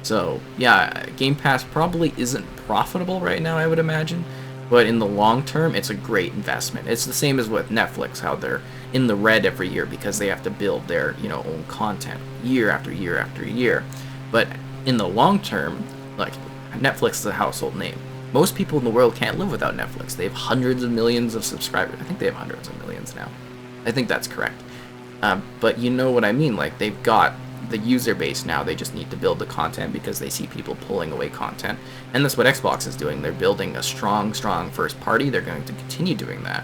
So yeah, Game Pass probably isn't profitable right now, I would imagine, but in the long term, it's a great investment. It's the same as with Netflix, how they're in the red every year because they have to build their own content year after year after year. But in the long term, like, Netflix is a household name. Most people in the world can't live without Netflix. They have hundreds of millions of subscribers. I think they have hundreds of millions now. I think that's correct. But you know what I mean? Like, they've got the user base now. They just need to build the content because they see people pulling away content. And that's what Xbox is doing. They're building a strong first party. They're going to continue doing that.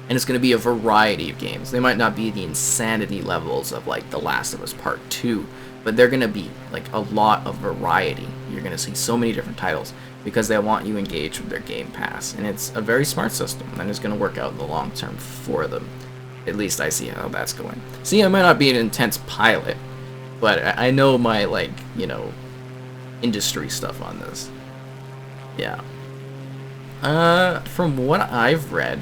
And it's going to be a variety of games. They might not be the insanity levels of, like, The Last of Us Part 2, but they're going to be, like, a lot of variety. You're going to see so many different titles. because they want you engaged with their Game Pass, and it's a very smart system, and it's going to work out in the long term for them. At least I see how that's going. See, I might not be an intense pilot, but I know my, like, you know, industry stuff on this. Yeah. From what I've read,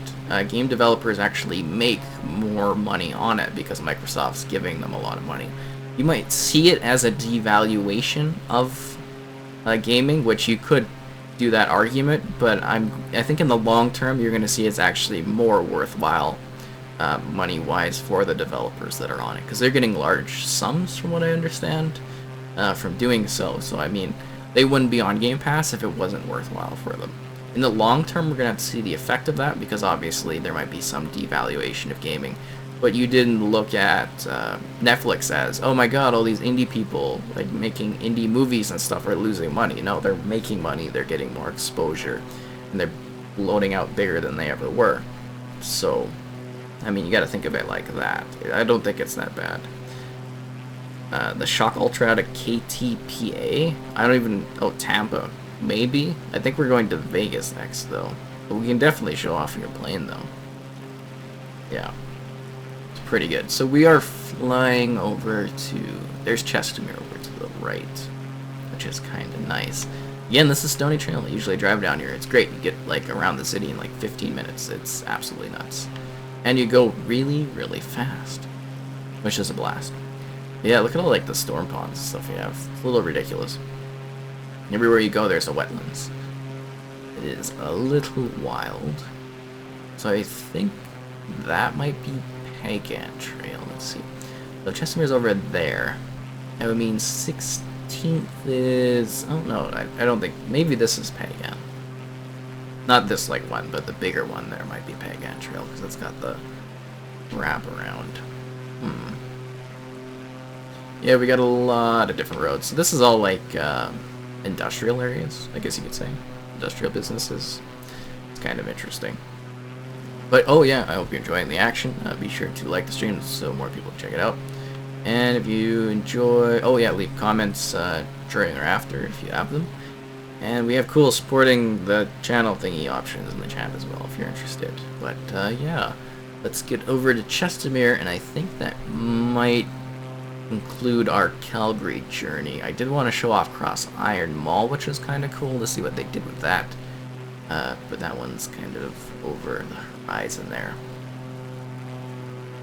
game developers actually make more money on it because Microsoft's giving them a lot of money. You might see it as a devaluation of gaming, which you could do that argument, but I think in the long term you're going to see it's actually more worthwhile money-wise for the developers that are on it, because they're getting large sums from what I understand from doing so. So I mean, they wouldn't be on Game Pass if it wasn't worthwhile for them. In the long term, we're going to have to see the effect of that, because obviously there might be some devaluation of gaming. But you didn't look at Netflix as, oh my god, all these indie people like making indie movies and stuff are losing money. No, they're making money, they're getting more exposure, and they're loading out bigger than they ever were. So, I mean, you got to think of it like that. I don't think it's that bad. The Shock Ultra out of KTPA. I don't even... Oh, Tampa. Maybe? I think we're going to Vegas next, though. But we can definitely show off your plane, though. Yeah. It's pretty good. So we are flying over to... There's Chestermere over to the right, which is kind of nice. Again, this is Stony Trail. I usually drive down here. It's great. You get, like, around the city in, like, 15 minutes. It's absolutely nuts. And you go really, really fast, which is a blast. Yeah, look at all, like, the storm ponds and stuff you have. It's a little ridiculous. Everywhere you go, there's a wetlands. It is a little wild. So I think that might be Pagan Trail. Let's see. So Chestermere's over there. That would mean 16th is... Oh, no, I don't think... Maybe this is Pagan. Not this, like, one, but the bigger one there might be Pagan Trail, because it's got the wraparound. Yeah, we got a lot of different roads. So this is all, like, industrial areas, I guess you could say. Industrial businesses. It's kind of interesting. But, oh yeah, I hope you're enjoying the action. Be sure to like the stream so more people can check it out. And if you enjoy... Oh yeah, leave comments during or after if you have them. And we have cool supporting the channel thingy options in the chat as well if you're interested. But, yeah. Let's get over to Chestermere, and I think that might include our Calgary journey. I did want to show off Cross Iron Mall, which was kind of cool to see what they did with that. But that one's kind of over the horizon there.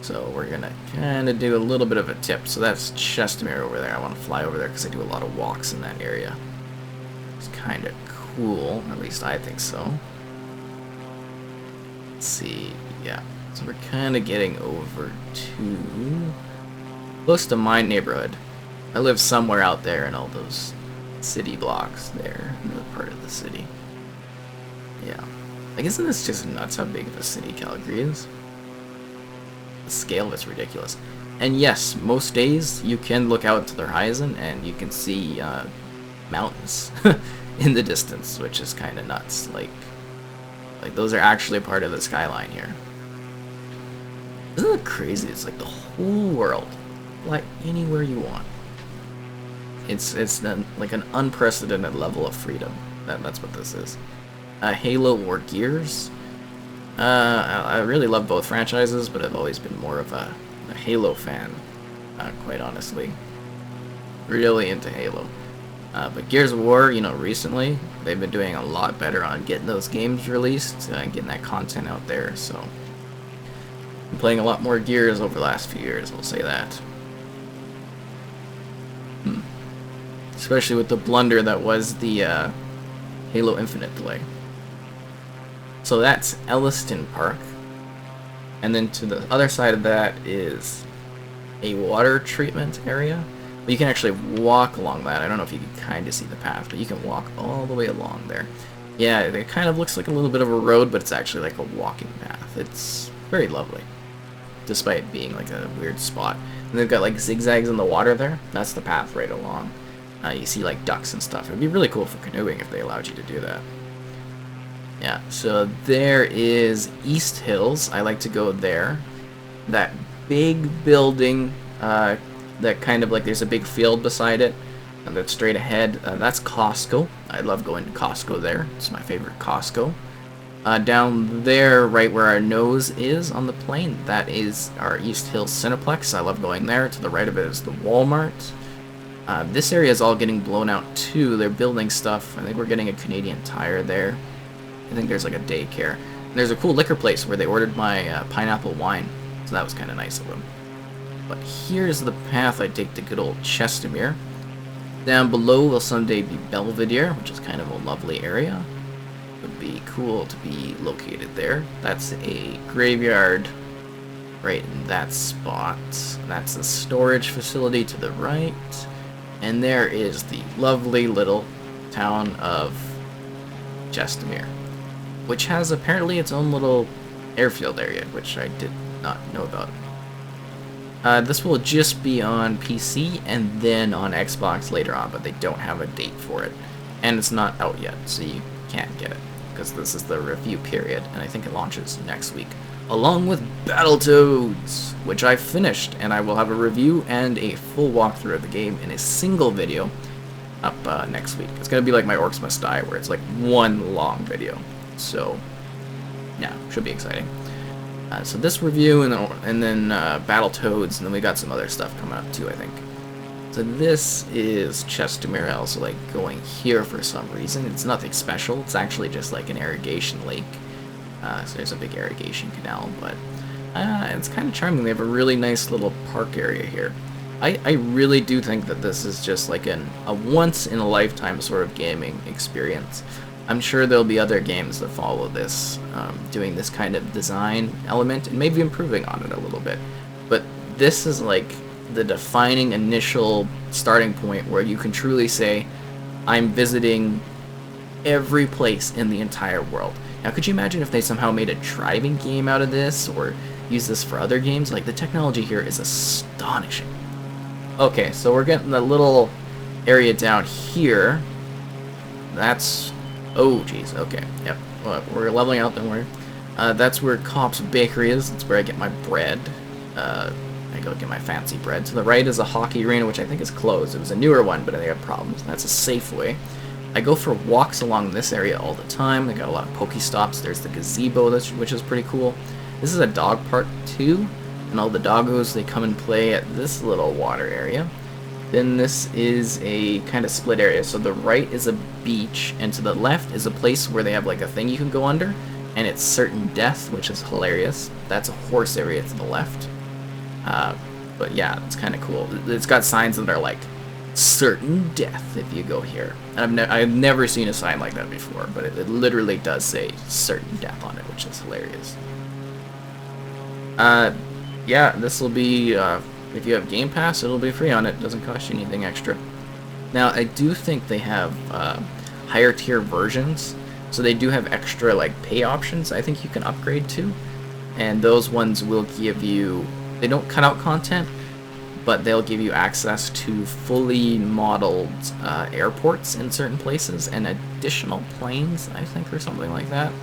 So we're gonna kind of do a little bit of a tip. So that's Chestermere over there. I want to fly over there because I do a lot of walks in that area. It's kind of cool, at least I think so. Let's see, yeah. So we're kind of getting over to... close to my neighborhood. I live somewhere out there in all those city blocks there, in the part of the city. Yeah. Like, isn't this just nuts how big of a city Calgary is? The scale of it's ridiculous. And yes, most days you can look out to the horizon and you can see mountains in the distance, which is kind of nuts. Like those are actually part of the skyline here. Isn't it crazy? It's like the whole world. Like anywhere you want. It's like an unprecedented level of freedom. That's what this is. Halo or Gears. I really love both franchises, but I've always been more of a Halo fan, quite honestly. Really into Halo. But Gears of War, you know, recently they've been doing a lot better on getting those games released and getting that content out there. So I'm playing a lot more Gears over the last few years. I'll say that. Especially with the blunder that was the Halo Infinite delay. So that's Elliston Park. And then to the other side of that is a water treatment area. But you can actually walk along that. I don't know if you can kind of see the path, but you can walk all the way along there. Yeah, it kind of looks like a little bit of a road, but it's actually like a walking path. It's very lovely, despite being like a weird spot. And they've got like zigzags in the water there. That's the path right along. You see like ducks and stuff. It'd be really cool for canoeing if they allowed you to do that. Yeah, so there is East Hills. I like to go there. That big building, that kind of like there's a big field beside it. And that's straight ahead. That's Costco. I love going to Costco there. It's my favorite Costco. Down there, right where our nose is on the plane, that is our East Hills Cineplex. I love going there. To the right of it is the Walmart. This area is all getting blown out too. They're building stuff. I think we're getting a Canadian Tire there. I think there's like a daycare. And there's a cool liquor place where they ordered my pineapple wine. So that was kind of nice of them. But here's the path I take to good old Chestermere. Down below will someday be Belvedere, which is kind of a lovely area. Would be cool to be located there. That's a graveyard right in that spot. That's a storage facility to the right. And there is the lovely little town of Chestermere, which has apparently its own little airfield area, which I did not know about. This will just be on PC and then on Xbox later on, but they don't have a date for it. And it's not out yet, so you can't get it, because this is the review period, and I think it launches next week. Along with Battletoads, which I finished, and I will have a review and a full walkthrough of the game in a single video up next week. It's going to be like my Orcs Must Die, where it's like one long video. So, yeah, should be exciting. So this review, and then Battletoads, and then we got some other stuff coming up too, I think. So this is Chestermere. I also like going here for some reason. It's nothing special. It's actually just like an irrigation lake. So there's a big irrigation canal, but it's kind of charming. They have a really nice little park area here. I really do think that this is just like a once-in-a-lifetime sort of gaming experience. I'm sure there'll be other games that follow this, doing this kind of design element and maybe improving on it a little bit. But this is like the defining initial starting point where you can truly say, I'm visiting every place in the entire world. Now, could you imagine if they somehow made a driving game out of this, or use this for other games? Like, the technology here is astonishing. Okay, so we're getting the little area down here. That's... oh, jeez, okay, yep. Well, we're leveling out, don't worry. That's where Cop's Bakery is. That's where I get my bread. I go get my fancy bread. To the right is a hockey arena, which I think is closed. It was a newer one, but they had problems. That's a Safeway. I go for walks along this area all the time. They got a lot of Pokestops. There's the gazebo, which is pretty cool. This is a dog park too, and all the doggos, they come and play at this little water area. Then this is a kind of split area. So the right is a beach, and to the left is a place where they have like a thing you can go under, and it's certain death, which is hilarious. That's a horse area to the left. But yeah, it's kind of cool. It's got signs that are like, certain death if you go here. And I've never seen a sign like that before, but it literally does say certain death on it, which is hilarious. Yeah, this will be, if you have Game Pass, it'll be free on it. It doesn't cost you anything extra. Now, I do think they have higher tier versions, so they do have extra like pay options I think you can upgrade to, and those ones will give you, they don't cut out content, but they'll give you access to fully modeled airports in certain places and additional planes, I think, or something like that.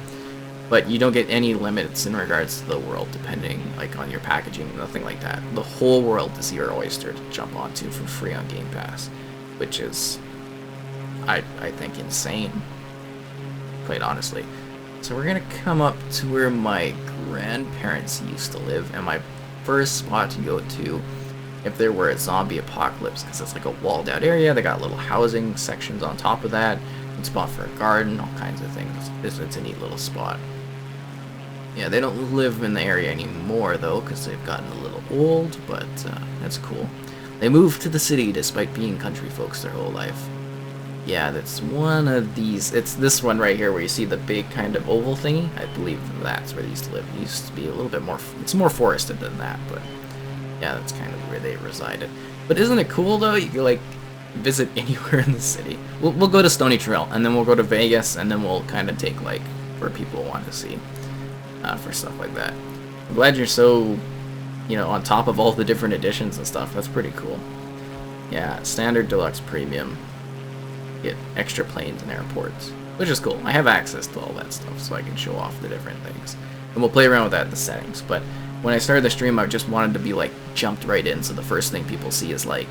But you don't get any limits in regards to the world, depending like on your packaging, nothing like that. The whole world is your oyster to jump onto for free on Game Pass, which is, I think, insane, quite honestly. So we're gonna come up to where my grandparents used to live, and my first spot to go to if there were a zombie apocalypse, because it's like a walled out area. They got little housing sections on top of that, a spot for a garden, all kinds of things. It's a neat little spot. Yeah, they don't live in the area anymore though, because they've gotten a little old, but that's cool. They moved to the city despite being country folks their whole life. Yeah, that's one of these. It's this one right here where you see the big kind of oval thingy. I believe that's where they used to live. It used to be a little bit more, it's more forested than that, but yeah, that's kind of where they resided. But isn't it cool though? You can like visit anywhere in the city. We'll go to Stony Trail, and then we'll go to Vegas, and then we'll kind of take like where people want to see for stuff like that. I'm glad you're so, you know, on top of all the different editions and stuff. That's pretty cool. Yeah, standard, deluxe, premium. Get extra planes and airports, which is cool. I have access to all that stuff, so I can show off the different things. And we'll play around with that in the settings. But when I started the stream, I just wanted to be like jumped right in, so the first thing people see is like,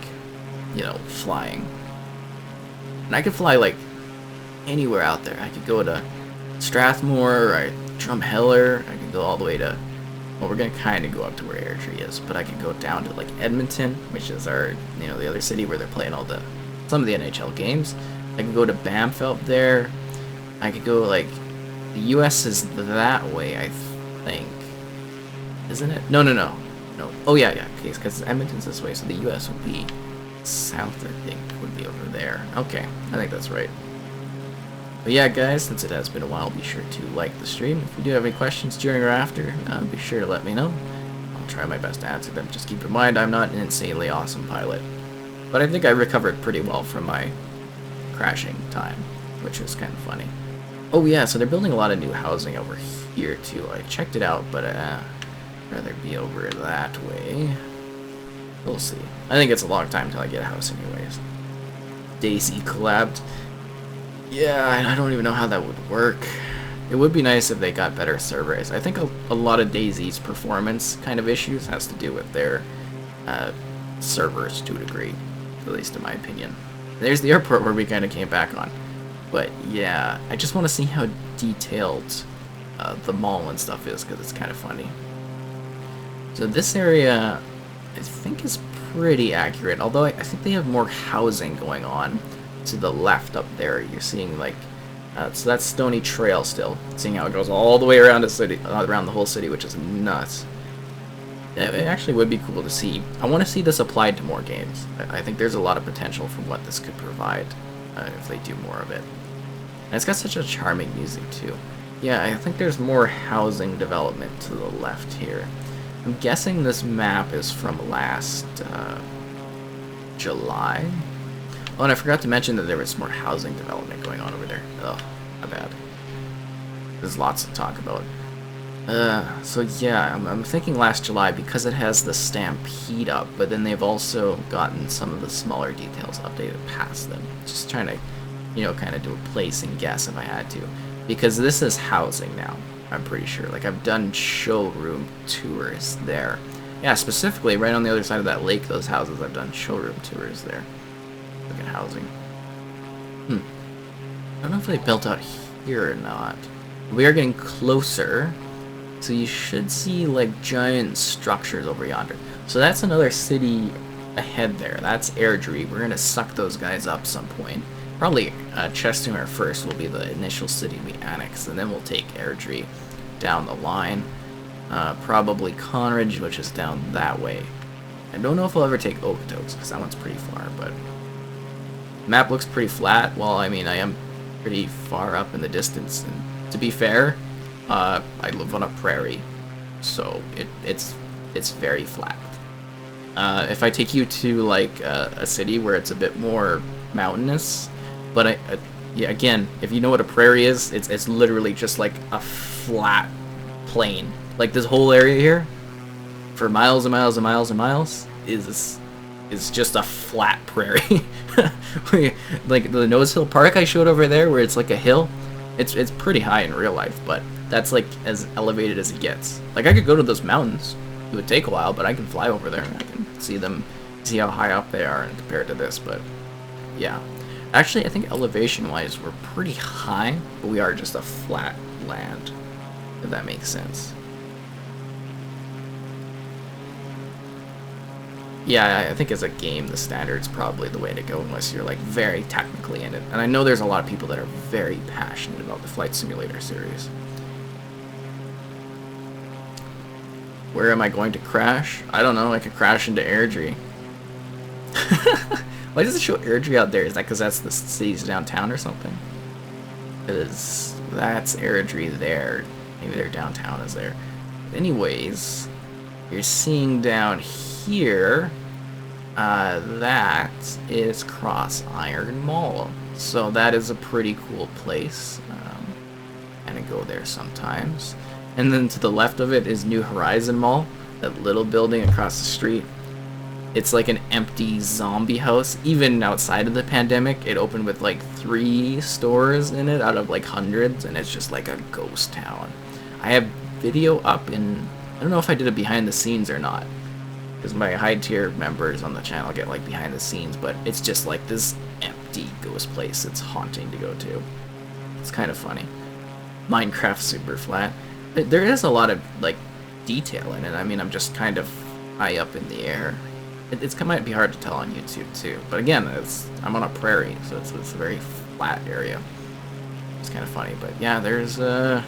you know, flying. And I could fly like anywhere out there. I could go to Strathmore, or Drumheller. I could go all the way to, well, we're gonna kind of go up to where Airdrie is, but I could go down to like Edmonton, which is our, you know, the other city where they're playing some of the NHL games. I could go to Banff out there. I could go like, the U.S. is that way, I think, isn't it? No. Oh yeah. Okay, because Edmonton's this way, so the U.S. would be south. I think would be over there. Okay, I think that's right. But yeah, guys, since it has been a while, be sure to like the stream. If you do have any questions during or after, be sure to let me know. I'll try my best to answer them. Just keep in mind, I'm not an insanely awesome pilot. But I think I recovered pretty well from my crashing time, which was kind of funny. Oh yeah, so they're building a lot of new housing over here too. I checked it out, but I'd rather be over that way. We'll see. I think it's a long time till I get a house anyways. Daisy collabed. Yeah, I don't even know how that would work. It would be nice if they got better servers. I think a lot of DayZ's performance kind of issues has to do with their servers to a degree, at least in my opinion. There's the airport where we kind of came back on. But yeah, I just want to see how detailed the mall and stuff is, because it's kind of funny. So this area, I think, is pretty accurate, although I think they have more housing going on. To the left up there, you're seeing like, so that's Stony Trail still. Seeing how it goes all the way around the city, around the whole city, which is nuts. It actually would be cool to see. I want to see this applied to more games. I think there's a lot of potential for what this could provide if they do more of it. And it's got such a charming music too. Yeah, I think there's more housing development to the left here. I'm guessing this map is from last July. Oh, and I forgot to mention that there was more housing development going on over there. Oh, my bad. There's lots to talk about. So yeah, I'm thinking last July because it has the Stampede up, but then they've also gotten some of the smaller details updated past them. Just trying to, you know, kind of do a place and guess if I had to. Because this is housing now, I'm pretty sure. Like, I've done showroom tours there. Yeah, specifically right on the other side of that lake, those houses, I've done showroom tours there. Look at housing. I don't know if they built out here or not. We are getting closer, so you should see like giant structures over yonder. So that's another city ahead there. That's Airdrie. We're gonna suck those guys up some point. Probably Chestermere first will be the initial city we annex, and then we'll take Airdrie down the line. Probably Conridge, which is down that way. I don't know if I'll ever take Okotoks, because that one's pretty far, but map looks pretty flat. Well, I mean, I am pretty far up in the distance, and to be fair, I live on a prairie, so it's very flat. If I take you to like a city where it's a bit more mountainous, but yeah, again, if you know what a prairie is, it's literally just like a flat plain. Like this whole area here, for miles and miles and miles and miles, is just a flat prairie. Like the Nose Hill Park I showed over there, where it's like a hill, it's pretty high in real life, but that's like as elevated as it gets. Like I could go to those mountains. It would take a while, but I can fly over there and I can see them, see how high up they are compared to this. But yeah, actually I think elevation wise we're pretty high, but we are just a flat land, if that makes sense. Yeah, I think as a game, the standard's probably the way to go unless you're like very technically in it. And I know there's a lot of people that are very passionate about the Flight Simulator series. Where am I going to crash? I don't know, I could crash into Airdrie. Why does it show Airdrie out there? Is that because that's the city's downtown or something? Because that's Airdrie there. Maybe their downtown is there. But anyways, you're seeing down here, that is Cross Iron Mall. So that is a pretty cool place. And I go there sometimes. And then to the left of it is New Horizon Mall, that little building across the street. It's like an empty zombie house. Even outside of the pandemic, it opened with like 3 stores in it out of like hundreds, and it's just like a ghost town. I have video up in, I don't know if I did it behind the scenes or not, because my high tier members on the channel get like behind the scenes, but it's just like this empty empty ghost place it's haunting to go to. It's kind of funny. Minecraft super flat. There is a lot of like detail in it. I mean, I'm just kind of high up in the air. It might be hard to tell on YouTube too, but again, I'm on a prairie, so it's a very flat area. It's kind of funny, but yeah, there's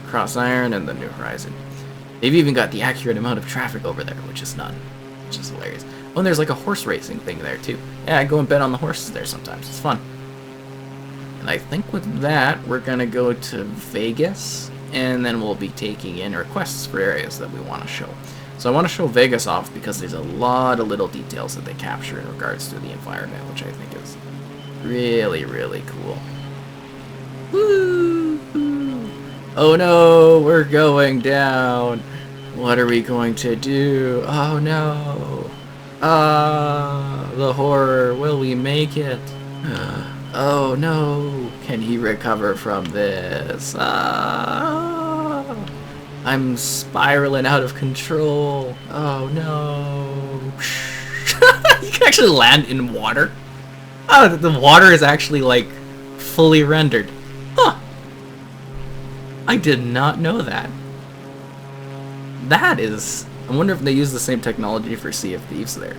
Cross Iron and the New Horizon. They've even got the accurate amount of traffic over there, which is none, which is hilarious. Oh, and there's like a horse racing thing there too. Yeah, I go and bet on the horses there sometimes. It's fun. And I think with that, we're gonna go to Vegas, and then we'll be taking in requests for areas that we want to show. So I want to show Vegas off because there's a lot of little details that they capture in regards to the environment, which I think is really, really cool. Woo! Oh no, we're going down. What are we going to do? Oh no. Ah, the horror. Will we make it? Oh no. Can he recover from this? Ah. I'm spiraling out of control. Oh no. You can actually land in water. Oh, the water is actually like fully rendered. Huh. I did not know that. That is... I wonder if they use the same technology for Sea of Thieves there.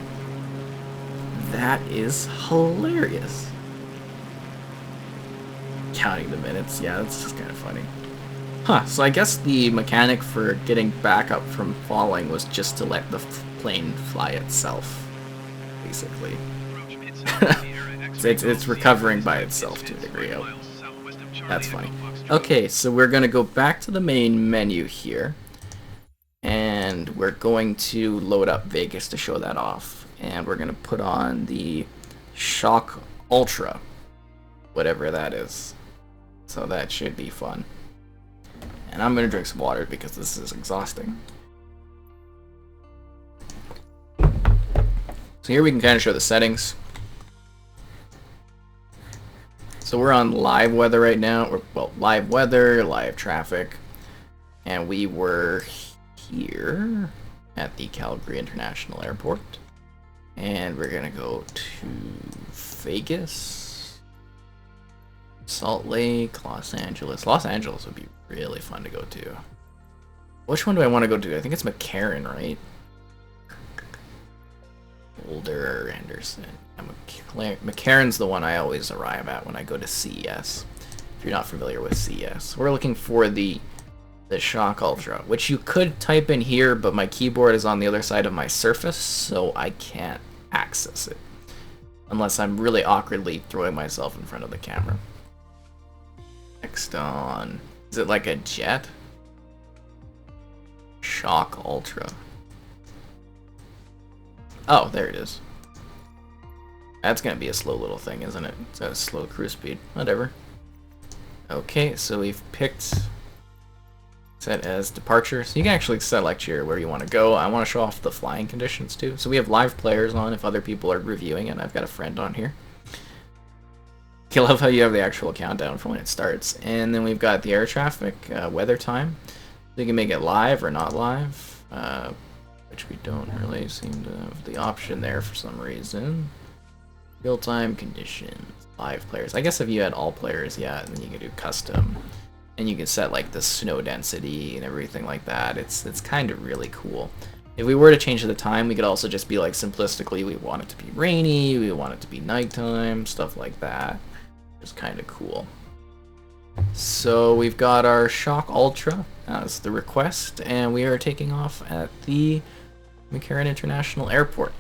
That is hilarious. Counting the minutes. Yeah, that's just kind of funny. Huh, so I guess the mechanic for getting back up from falling was just to let the plane fly itself, basically. it's recovering by itself to a degree. Oh, that's funny. Okay, so we're going to go back to the main menu here, and we're going to load up Vegas to show that off, and we're going to put on the Shock Ultra, whatever that is. So that should be fun. And I'm going to drink some water because this is exhausting. So here we can kind of show the settings. So we're on live weather right now. Well, live weather, live traffic. And we were here at the Calgary International Airport. And we're going to go to Vegas, Salt Lake, Los Angeles. Los Angeles would be really fun to go to. Which one do I want to go to? I think it's McCarran, right? Boulder, Anderson. McCarran's the one I always arrive at when I go to CES. If you're not familiar with CES. We're looking for the Shock Ultra, which you could type in here, but my keyboard is on the other side of my Surface, so I can't access it. Unless I'm really awkwardly throwing myself in front of the camera. Next on... Is it like a jet? Shock Ultra. Oh, there it is. That's gonna be a slow little thing, isn't it? It's got a slow cruise speed. Whatever. Okay, so we've picked... set as departure. So you can actually select here where you want to go. I want to show off the flying conditions too. So we have live players on if other people are reviewing it. I've got a friend on here. I love how you have the actual countdown for when it starts. And then we've got the air traffic, weather time. So you can make it live or not live, which we don't really seem to have the option there for some reason. Real-time conditions, live players. I guess if you had all players, yeah, and then you can do custom. And you can set like the snow density and everything like that. It's kind of really cool. If we were to change the time, we could also just be like simplistically, we want it to be rainy, we want it to be nighttime, stuff like that. It's kind of cool. So we've got our Shock Ultra as the request, and we are taking off at the McCarran International Airport.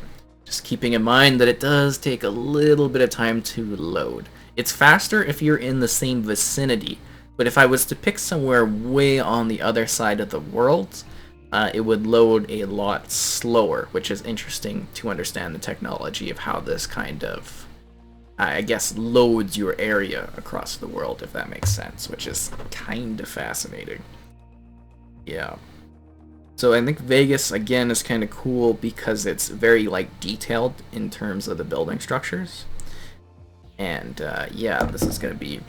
Just keeping in mind that it does take a little bit of time to load. It's faster if you're in the same vicinity, but if I was to pick somewhere way on the other side of the world, it would load a lot slower, which is interesting to understand the technology of how this kind of, I guess, loads your area across the world, if that makes sense, which is kind of fascinating. Yeah. So I think Vegas, again, is kind of cool because it's very, like, detailed in terms of the building structures. And, yeah, this is going to be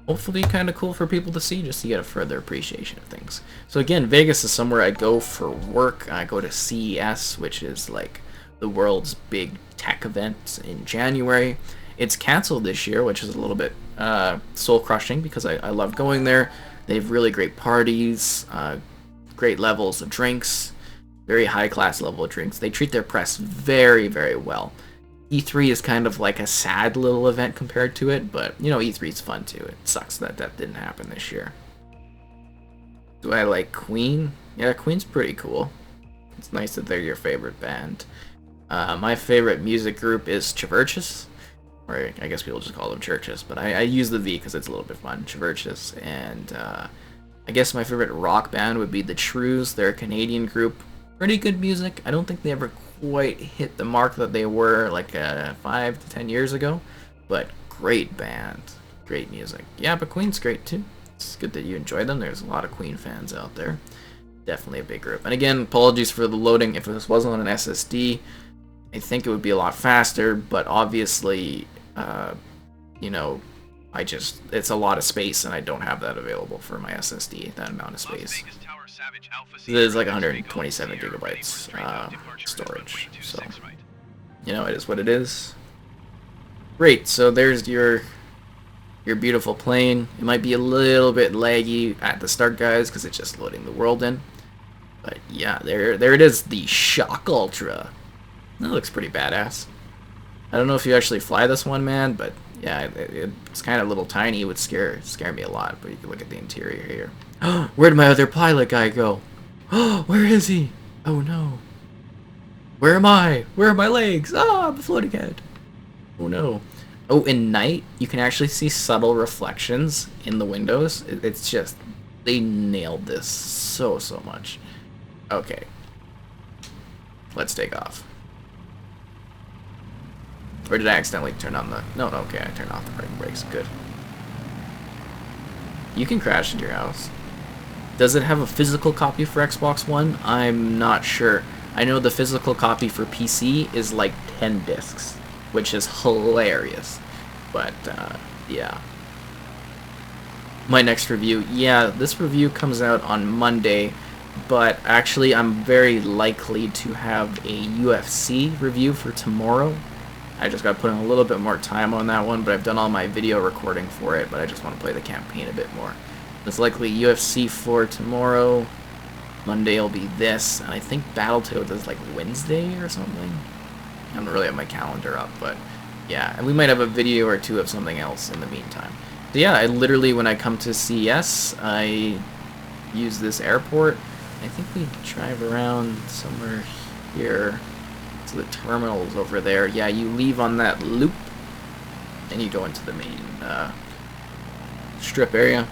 hopefully kind of cool for people to see, just to get a further appreciation of things. So again, Vegas is somewhere I go for work. I go to CES, which is like the world's big tech event in January. It's canceled this year, which is a little bit soul-crushing because I love going there. They have really great parties, great levels of drinks, very high-class level of drinks. They treat their press very, very well. E3 is kind of like a sad little event compared to it, but, you know, E3 is fun too. It sucks that that didn't happen this year. Do I like Queen? Yeah, Queen's pretty cool. It's nice that they're your favorite band. My favorite music group is Chvrches, or I guess people just call them Churches, but I use the V because it's a little bit fun. Chvrches. And I guess my favorite rock band would be the Shrews. They're a Canadian group. Pretty good music. I don't think they ever quite hit the mark that they were like 5 to 10 years ago, but great band, great music. Yeah, but Queen's great too. It's good that you enjoy them. There's a lot of Queen fans out there. Definitely a big group. And again, apologies for the loading. If this wasn't on an SSD, I think it would be a lot faster, but obviously, you know, it's a lot of space and I don't have that available for my SSD, that amount of space. It is like 127 gigabytes storage, so, you know, it is what it is. Great, so there's your beautiful plane. It might be a little bit laggy at the start, guys, because it's just loading the world in. But yeah, there it is, the Shock Ultra. That looks pretty badass. I don't know if you actually fly this one, man, but yeah, it's kind of a little tiny. It would scare me a lot, but you can look at the interior here. Where'd my other pilot guy go? Where is he? Oh no. Where am I? Where are my legs? Ah, I'm a floating head. Oh no. Oh, in night, you can actually see subtle reflections in the windows. It's just, they nailed this so much. Okay. Let's take off. Or did I accidentally turn on the... No, okay, I turned off the parking brakes. Good. You can crash into your house. Does it have a physical copy for Xbox One? I'm not sure. I know the physical copy for PC is like 10 discs, which is hilarious. But, yeah. My next review. Yeah, this review comes out on Monday, but actually I'm very likely to have a UFC review for tomorrow. I just got to put in a little bit more time on that one, but I've done all my video recording for it, but I just want to play the campaign a bit more. It's likely UFC for tomorrow. Monday will be this, and I think Battletoads is like Wednesday or something. I don't really have my calendar up, but yeah, and we might have a video or two of something else in the meantime. So yeah, I literally, when I come to CES, I use this airport. I think we drive around somewhere here. So the terminal's over there. Yeah, you leave on that loop, and you go into the main strip area.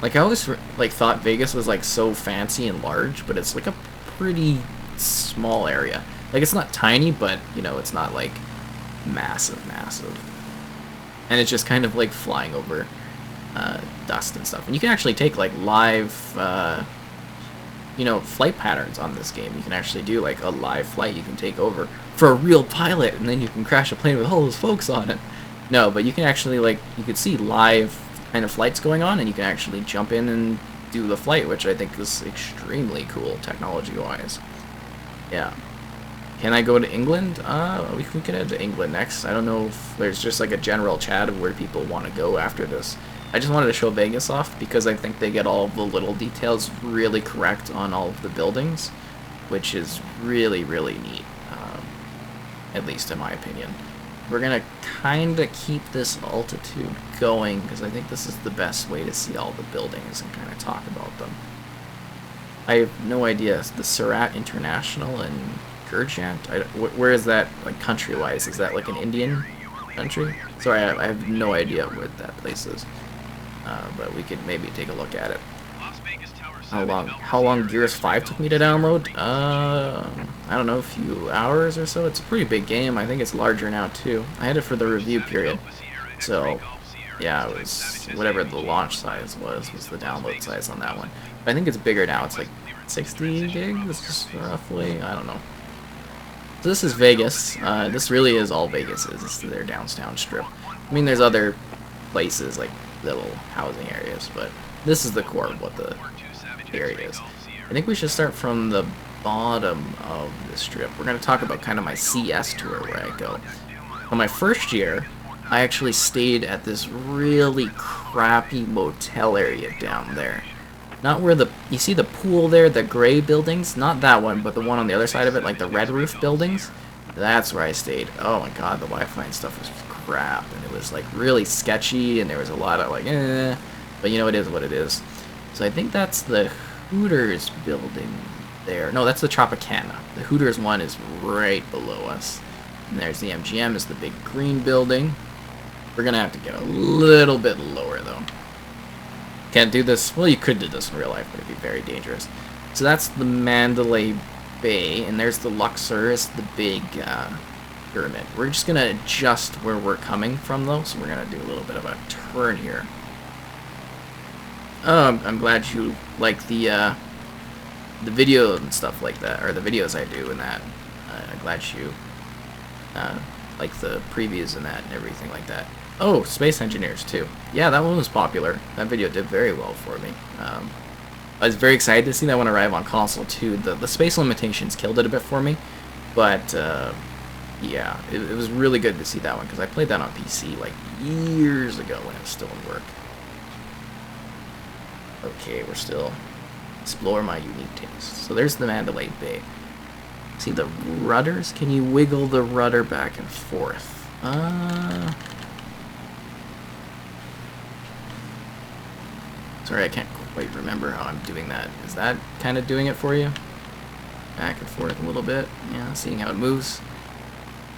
Like, I always thought Vegas was like so fancy and large, but it's like a pretty small area. Like, it's not tiny, but you know, it's not like massive. And it's just kind of like flying over dust and stuff. And you can actually take like live you know, flight patterns on this game. You can actually do like a live flight you can take over for a real pilot, and then you can crash a plane with all those folks on it. No, but you can actually, like, you could see live kind of flights going on, and you can actually jump in and do the flight, which I think is extremely cool technology-wise. Yeah. Can I go to England? We could head to England next. I don't know if there's just like a general chat of where people want to go after this. I just wanted to show Vegas off because I think they get all of the little details really correct on all of the buildings, which is really neat, at least in my opinion. We're going to kind of keep this altitude going because I think this is the best way to see all the buildings and kind of talk about them. I have no idea. The Surat International and Gurjant? Where is that, like, country-wise? Is that like an Indian country? Sorry, I have no idea where that place is. But we could maybe take a look at it. How long Gears 5 took me to download? I don't know, a few hours or so. It's a pretty big game. I think it's larger now too. I had it for the review period. So, yeah, it was whatever the launch size was the download size on that one. But I think it's bigger now. It's like 60 gigs, roughly. I don't know. So this is Vegas. This really is all Vegas is. It's their downtown strip. I mean, there's other places like little housing areas, but this is the core of what the area is. I think we should start from the bottom of the strip. We're going to talk about kind of my CS tour where I go. On my first year, I actually stayed at this really crappy motel area down there. Not where you see the pool there, the gray buildings? Not that one, but the one on the other side of it, like the red roof buildings. That's where I stayed. Oh my god, the Wi-Fi and stuff was crap, and it was like really sketchy, and there was a lot of like, but you know, it is what it is. So I think that's the Hooters building there. No, that's the Tropicana. The Hooters one is right below us. And there's the MGM, is the big green building. We're gonna have to get a little bit lower though. Can't do this. Well, you could do this in real life, but it'd be very dangerous. So that's the Mandalay Bay, and there's the Luxor, is the big pyramid. We're just gonna adjust where we're coming from though, so we're gonna do a little bit of a turn here. I'm glad you like the video and stuff like that, or the videos I do and that. I'm glad you like the previews and that and everything like that. Oh, Space Engineers too. Yeah, that one was popular. That video did very well for me. I was very excited to see that one arrive on console too. The space limitations killed it a bit for me, but yeah, it was really good to see that one because I played that on PC like years ago when it was still in work. Okay, we're still explore my unique taste. So there's the Mandalay Bay. See the rudders? Can you wiggle the rudder back and forth? Sorry, I can't quite remember how I'm doing that. Is that kind of doing it for you? Back and forth a little bit. Yeah, seeing how it moves.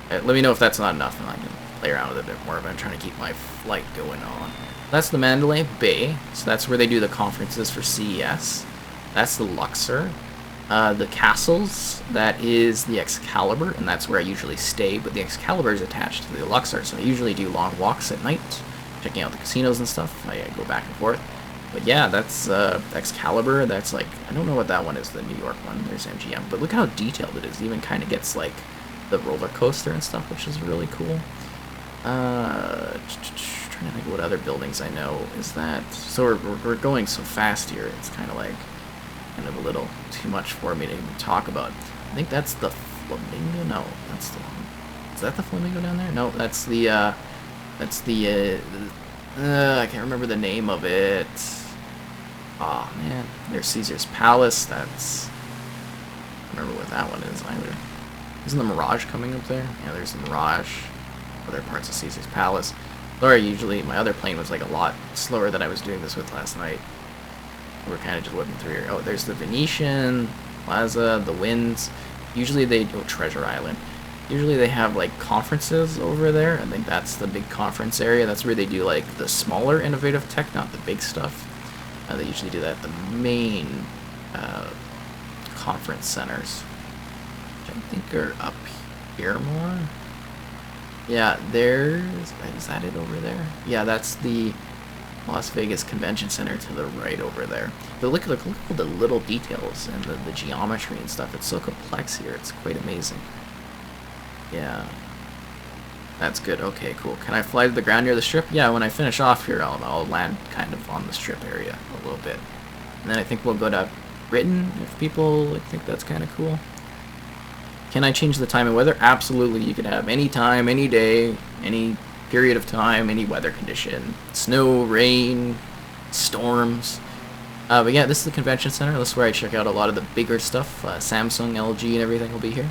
Let me know if that's not enough and I can play around with it a bit more, but I'm trying to keep my flight going on. That's the Mandalay Bay. So that's where they do the conferences for CES. That's the Luxor. The castles, that is the Excalibur, and that's where I usually stay, but the Excalibur is attached to the Luxor, so I usually do long walks at night, checking out the casinos and stuff. I go back and forth. But yeah, that's Excalibur. That's like, I don't know what that one is, the New York one. There's MGM, but look how detailed it is. It even kind of gets like the roller coaster and stuff, which is really cool. Trying to think what other buildings I know. Is that, so we're going so fast here, it's kind of a little too much for me to even talk about. I think that's the Flamingo. No, that's the one. Is that the Flamingo down there? No, that's the I can't remember the name of it. Oh man, there's Caesar's Palace. That's, I don't remember what that one is either. Isn't the Mirage coming up there? Yeah, there's the Mirage. Other parts of Caesar's Palace. Sorry, usually my other plane was like a lot slower than I was doing this with last night. We're kind of just whipping through here. Oh, there's the Venetian Plaza, the Winds. Usually they do Treasure Island. Usually they have like conferences over there. I think that's the big conference area. That's where they do like the smaller innovative tech, not the big stuff. They usually do that at the main conference centers, which I think are up here more. Yeah, is that it over there? Yeah, that's the Las Vegas Convention Center to the right over there. But look at the little details and the geometry and stuff. It's so complex here. It's quite amazing. Yeah. That's good. Okay, cool. Can I fly to the ground near the strip? Yeah, when I finish off here, I'll land kind of on the strip area a little bit. And then I think we'll go to Britain if people think that's kind of cool. Can I change the time and weather? Absolutely. You can have any time, any day, any period of time, any weather condition. Snow, rain, storms. But yeah, this is the convention center. This is where I check out a lot of the bigger stuff. Samsung, LG, and everything will be here.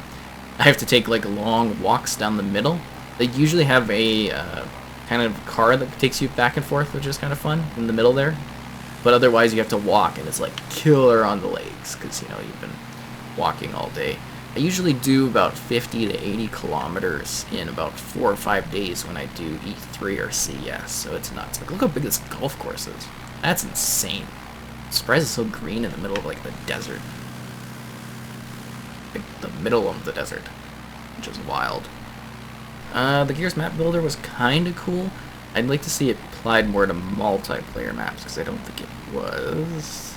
I have to take like long walks down the middle. They usually have a kind of car that takes you back and forth, which is kind of fun in the middle there. But otherwise, you have to walk, and it's like killer on the legs because, you know, you've been walking all day. I usually do about 50 to 80 kilometers in about 4 or 5 days when I do E3 or CES, so it's nuts. Like, look how big this golf course is. That's insane. I'm surprised it's so green in the middle of, like, the desert. Like, the middle of the desert, which is wild. The Gears map builder was kind of cool. I'd like to see it applied more to multiplayer maps, because I don't think it was.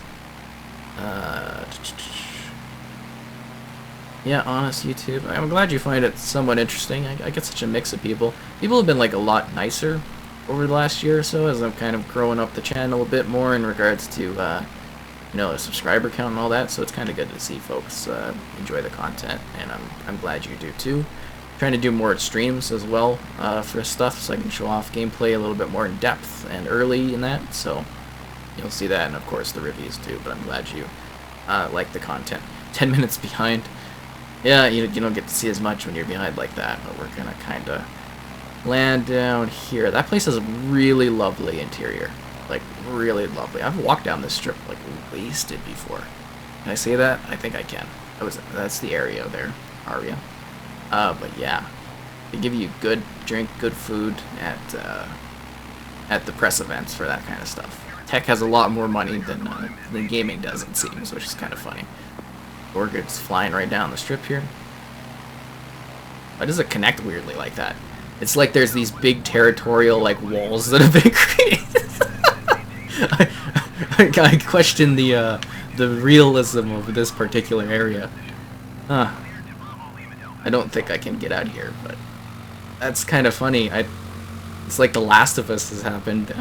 Yeah, honest YouTube. I'm glad you find it somewhat interesting. I get such a mix of people. People have been like a lot nicer over the last year or so as I'm kind of growing up the channel a bit more in regards to, you know, a subscriber count and all that. So it's kind of good to see folks enjoy the content, and I'm glad you do too. Trying to do more streams as well for stuff, so I can show off gameplay a little bit more in depth and early in that. So you'll see that, and of course the reviews too. But I'm glad you like the content. 10 minutes behind. Yeah, you don't get to see as much when you're behind like that. But we're gonna kind of land down here. That place is really lovely interior, like really lovely. I've walked down this strip like wasted before. Can I say that? I think I can. That's the area there, Aria. But yeah, they give you good drink, good food at the press events for that kind of stuff. Tech has a lot more money than gaming does, it seems, which is kind of funny. Orchid's flying right down the strip here. Why does it connect weirdly like that? It's like there's these big territorial like walls that have been created. I question the realism of this particular area. I don't think I can get out here, but that's kind of funny. It's like The Last of Us has happened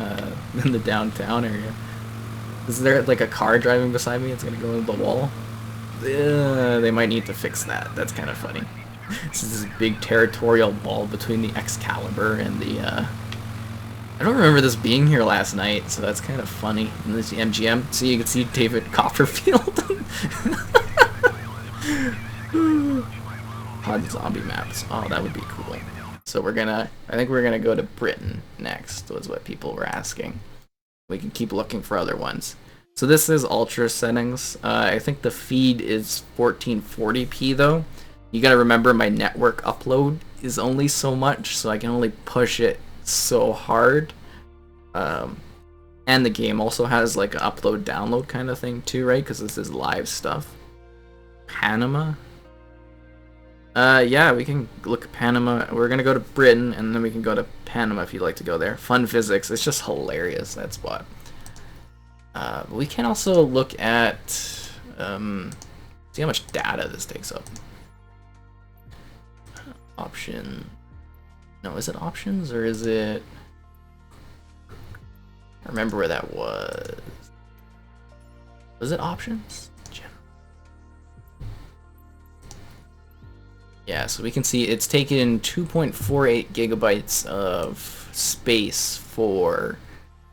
in the downtown area. Is there like a car driving beside me? It's gonna go into the wall. They might need to fix that. That's kind of funny. This is this big territorial wall between the Excalibur and the. I don't remember this being here last night, so that's kind of funny. And this MGM. See, you can see David Copperfield. Pod zombie maps. Oh, that would be cool. So I think we're gonna go to Britain next, was what people were asking. We can keep looking for other ones. So this is ultra settings. I think the feed is 1440p though. You gotta remember my network upload is only so much, so I can only push it so hard. And the game also has like an upload download kind of thing too, right? Because this is live stuff. Panama. Yeah, we can look at Panama. We're gonna go to Britain, and then we can go to Panama if you'd like to go there. Fun physics. It's just hilarious. That's what. We can also look at see how much data this takes up. Option. No, is it options or is it? I remember where that was. Was it options? Yeah, so we can see it's taken 2.48 gigabytes of space for,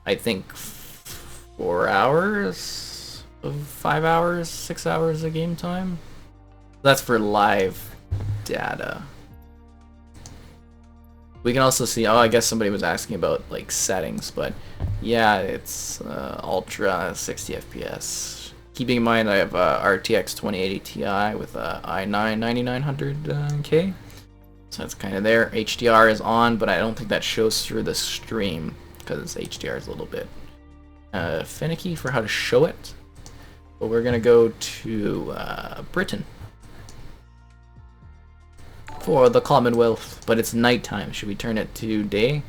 I think, 4 hours of 5 hours, 6 hours of game time. That's for live data. We can also see, oh, I guess somebody was asking about like settings, but yeah, it's ultra 60 FPS. Keeping in mind I have RTX 2080 Ti with i9-9900K, so that's kind of there. HDR is on, but I don't think that shows through the stream because HDR is a little bit finicky for how to show it. But we're gonna go to Britain for the Commonwealth, but it's nighttime. Should we turn it to day?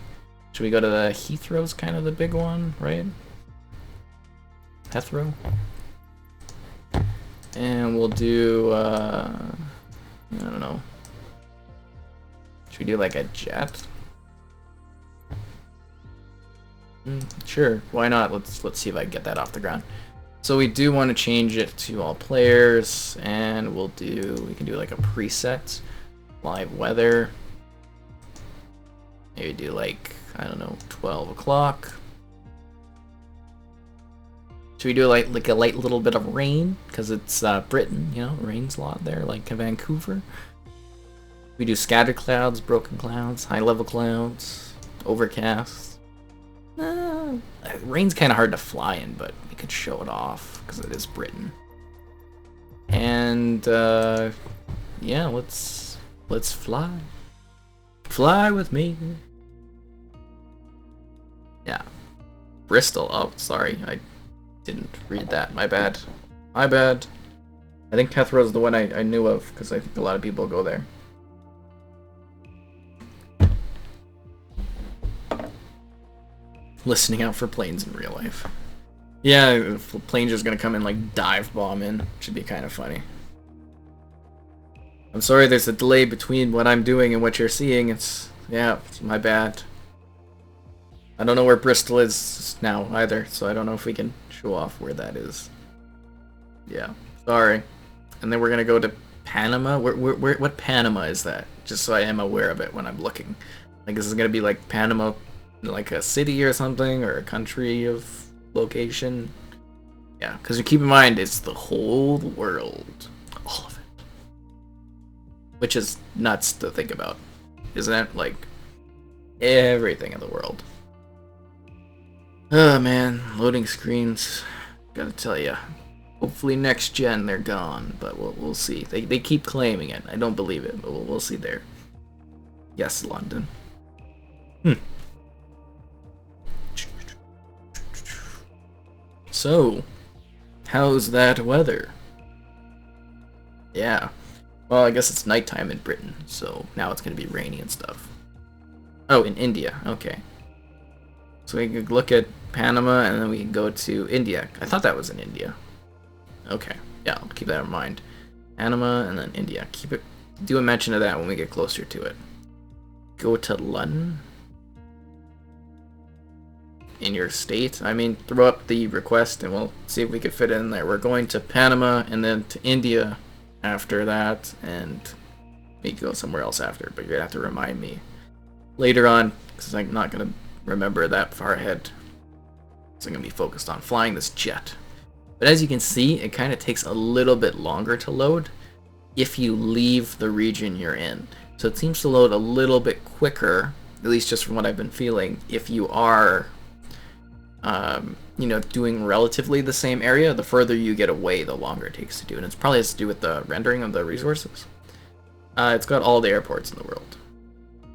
Should we go to the Heathrow's kind of the big one, right? Heathrow. And we'll do, I don't know. Should we do like a jet? Sure, why not? Let's see if I can get that off the ground. So we do want to change it to all players, and we can do like a preset, live weather. Maybe do like, I don't know, 12 o'clock. Should we do like a light little bit of rain? Because it's Britain, you know, rain's a lot there, like Vancouver. We do scattered clouds, broken clouds, high level clouds, overcast. Rain's kind of hard to fly in, but we could show it off because it is Britain. And yeah, let's fly. Fly with me. Yeah. Bristol. Oh, sorry. I didn't read that. My bad. My bad. I think Heathrow's the one I knew of because I think a lot of people go there. Listening out for planes in real life. Yeah, if a plane's just gonna come and like dive bomb in. Should be kind of funny. I'm sorry there's a delay between what I'm doing and what you're seeing. It's my bad. I don't know where Bristol is now either, so I don't know if we can show off where that is. Yeah, sorry. And then we're gonna go to Panama? What Panama is that? Just so I am aware of it when I'm looking. Like, is this gonna be like Panama, like a city or something, or a country of location? Yeah, because you keep in mind, it's the whole world. All of it. Which is nuts to think about. Isn't it? Like, everything in the world. Oh man, loading screens. Gotta tell ya. Hopefully next gen they're gone, but we'll see. They keep claiming it. I don't believe it, but we'll see there. Yes, London. So, how's that weather? Yeah. Well, I guess it's nighttime in Britain, so now it's gonna be rainy and stuff. Oh, in India. Okay. So we could look at Panama, and then we can go to India. I thought that was in India. Okay. Yeah, I'll keep that in mind. Panama, and then India. Do a mention of that when we get closer to it. Go to London. In your state. I mean, throw up the request, and we'll see if we can fit it in there. We're going to Panama, and then to India after that, and we can go somewhere else after, but you're gonna have to remind me later on, because I'm not gonna remember that far ahead. So I'm gonna be focused on flying this jet. But as you can see, it kind of takes a little bit longer to load if you leave the region you're in. So it seems to load a little bit quicker, at least just from what I've been feeling, if you are, you know, doing relatively the same area. The further you get away, the longer it takes to do. And it's probably has to do with the rendering of the resources. It's got all the airports in the world.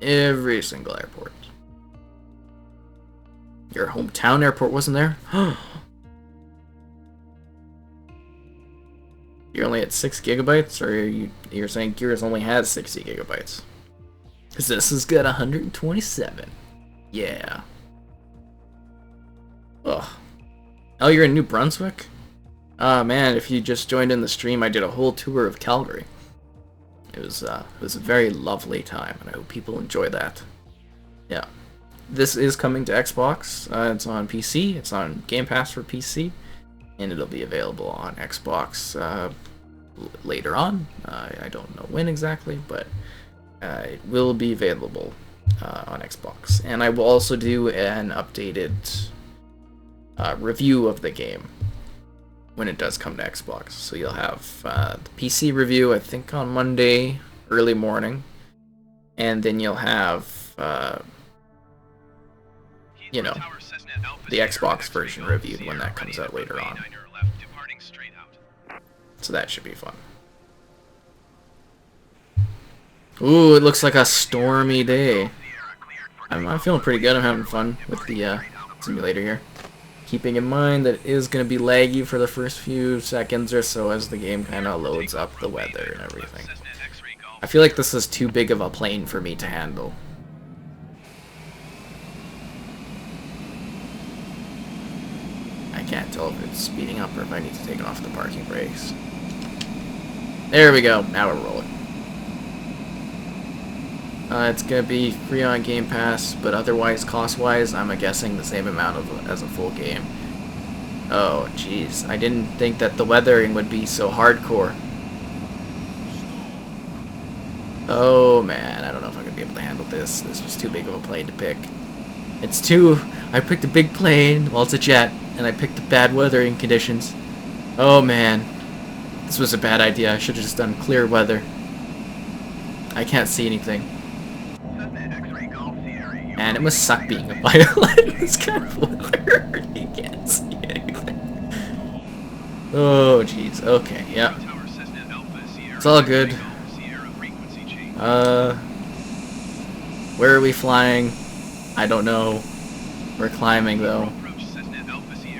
Every single airport. Your hometown airport wasn't there? You're only at 6 gigabytes, or you're saying Gears only has 60 gigabytes? Because this has got 127. Yeah. Ugh. Oh, you're in New Brunswick? Man, if you just joined in the stream, I did a whole tour of Calgary. It was a very lovely time, and I hope people enjoy that. Yeah. This is coming to Xbox. It's on PC. It's on Game Pass for PC. And it'll be available on Xbox later on. I don't know when exactly, but it will be available on Xbox. And I will also do an updated review of the game when it does come to Xbox. So you'll have the PC review, I think, on Monday, early morning. And then you'll have, you know, the Xbox version reviewed when that comes out later on. So that should be fun. Ooh, it looks like a stormy day. I'm feeling pretty good. I'm having fun with the simulator here. Keeping in mind that it is going to be laggy for the first few seconds or so as the game kind of loads up the weather and everything. I feel like this is too big of a plane for me to handle. I can't tell if it's speeding up or if I need to take off the parking brakes. There we go. Now we're rolling. It's going to be free on Game Pass, but otherwise, cost-wise, I'm guessing the same amount as a full game. Oh, jeez. I didn't think that the weathering would be so hardcore. Oh, man. I don't know if I'm going to be able to handle this. This was too big of a plane to pick. I picked a big plane, well, it's a jet, and I picked the bad weathering conditions. Oh, man. This was a bad idea. I should have just done clear weather. I can't see anything. Man, it must suck being a pilot in this kind of weather. You can't see anything. Oh, jeez. Okay, yeah. It's all good. Where are we flying? I don't know. We're climbing, though.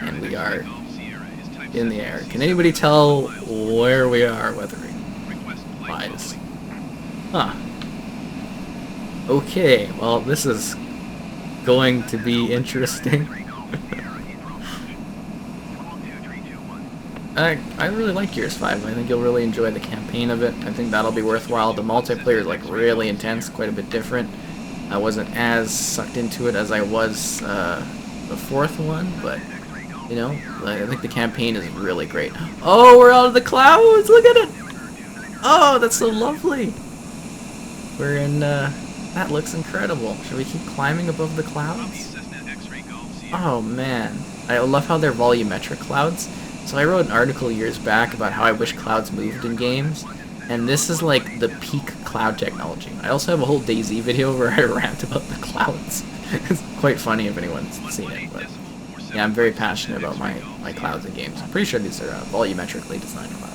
And we are in the air. Can anybody tell where we are weathering-wise? Huh. Okay, well, this is going to be interesting. I really like Gears 5. I think you'll really enjoy the campaign of it. I think that'll be worthwhile. The multiplayer is like really intense, quite a bit different. I wasn't as sucked into it as I was the fourth one, but you know, I think the campaign is really great. Oh, we're out of the clouds! Look at it! Oh, that's so lovely. We're in, that looks incredible. Should we keep climbing above the clouds? Oh man, I love how they're volumetric clouds. So I wrote an article years back about how I wish clouds moved in games, and this is like the peak cloud technology. I also have a whole DayZ video where I rant about the clouds. It's quite funny if anyone's seen it, but yeah, I'm very passionate about my clouds in games. I'm pretty sure these are volumetrically designed clouds.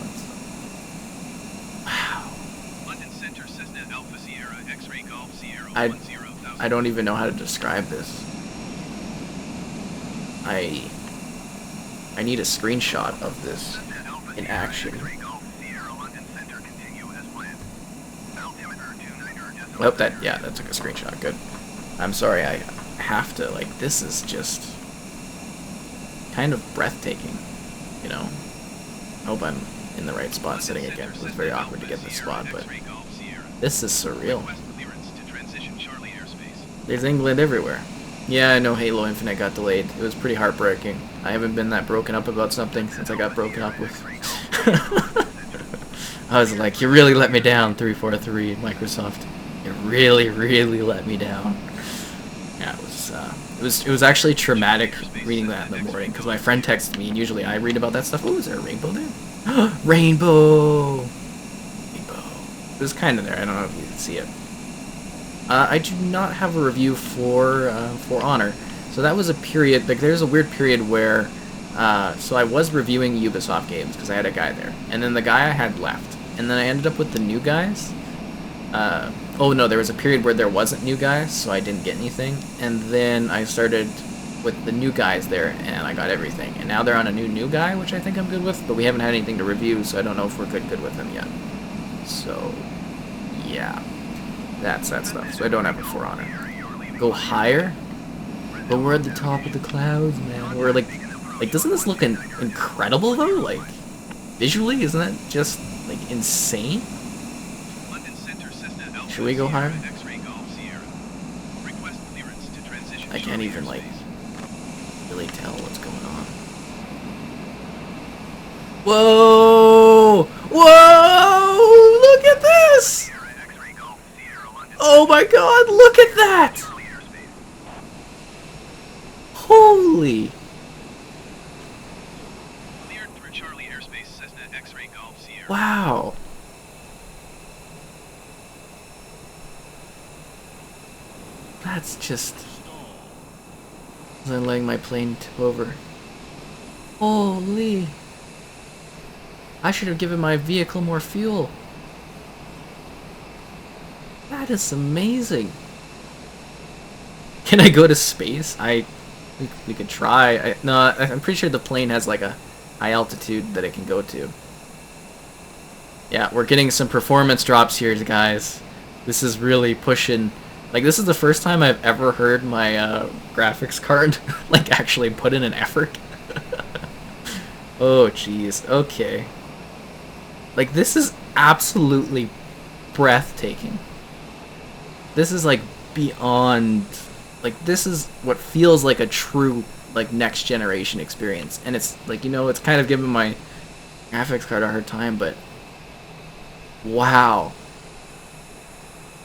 I don't even know how to describe this. I need a screenshot of this in action. Oh, that took a screenshot. Good. I'm sorry, I have to, like, this is just kind of breathtaking, you know? I hope I'm in the right spot sitting again. It was very awkward to get this spot, but this is surreal. There's England everywhere. Yeah, I know Halo Infinite got delayed. It was pretty heartbreaking. I haven't been that broken up about something since I got broken up with. I was like, you really let me down, 343 Microsoft. You really, really let me down. Yeah, it was actually traumatic reading that in the morning because my friend texted me, and usually I read about that stuff. Oh, is there a rainbow there? Rainbow! Rainbow. It was kind of there. I don't know if you can see it. I do not have a review for Honor. So that was a period, like there's a weird period where, so I was reviewing Ubisoft games because I had a guy there. And then the guy I had left. And then I ended up with the new guys. Oh no, there was a period where there wasn't new guys, so I didn't get anything. And then I started with the new guys there, and I got everything. And now they're on a new guy, which I think I'm good with, but we haven't had anything to review, so I don't know if we're good with him yet. So, yeah. That's that stuff. So I don't have it for Honor. Go higher? But we're at the top of the clouds, man. We're like doesn't this look incredible though? Like, visually, isn't that just like insane? Should we go higher? I can't even like really tell what's going on. Whoa! Whoa! Look at this! Oh my god, look at that! Holy! Wow. That's just... I'm letting my plane tip over. Holy! I should have given my vehicle more fuel. That is amazing. Can I go to space? We could try. No, I'm pretty sure the plane has like a high altitude that it can go to. Yeah, we're getting some performance drops here, guys. This is really pushing. Like, this is the first time I've ever heard my graphics card like actually put in an effort. Oh, jeez. Okay. Like, this is absolutely breathtaking. This is like beyond, like this is what feels like a true like next generation experience, and it's like, you know, it's kind of giving my graphics card a hard time, but wow.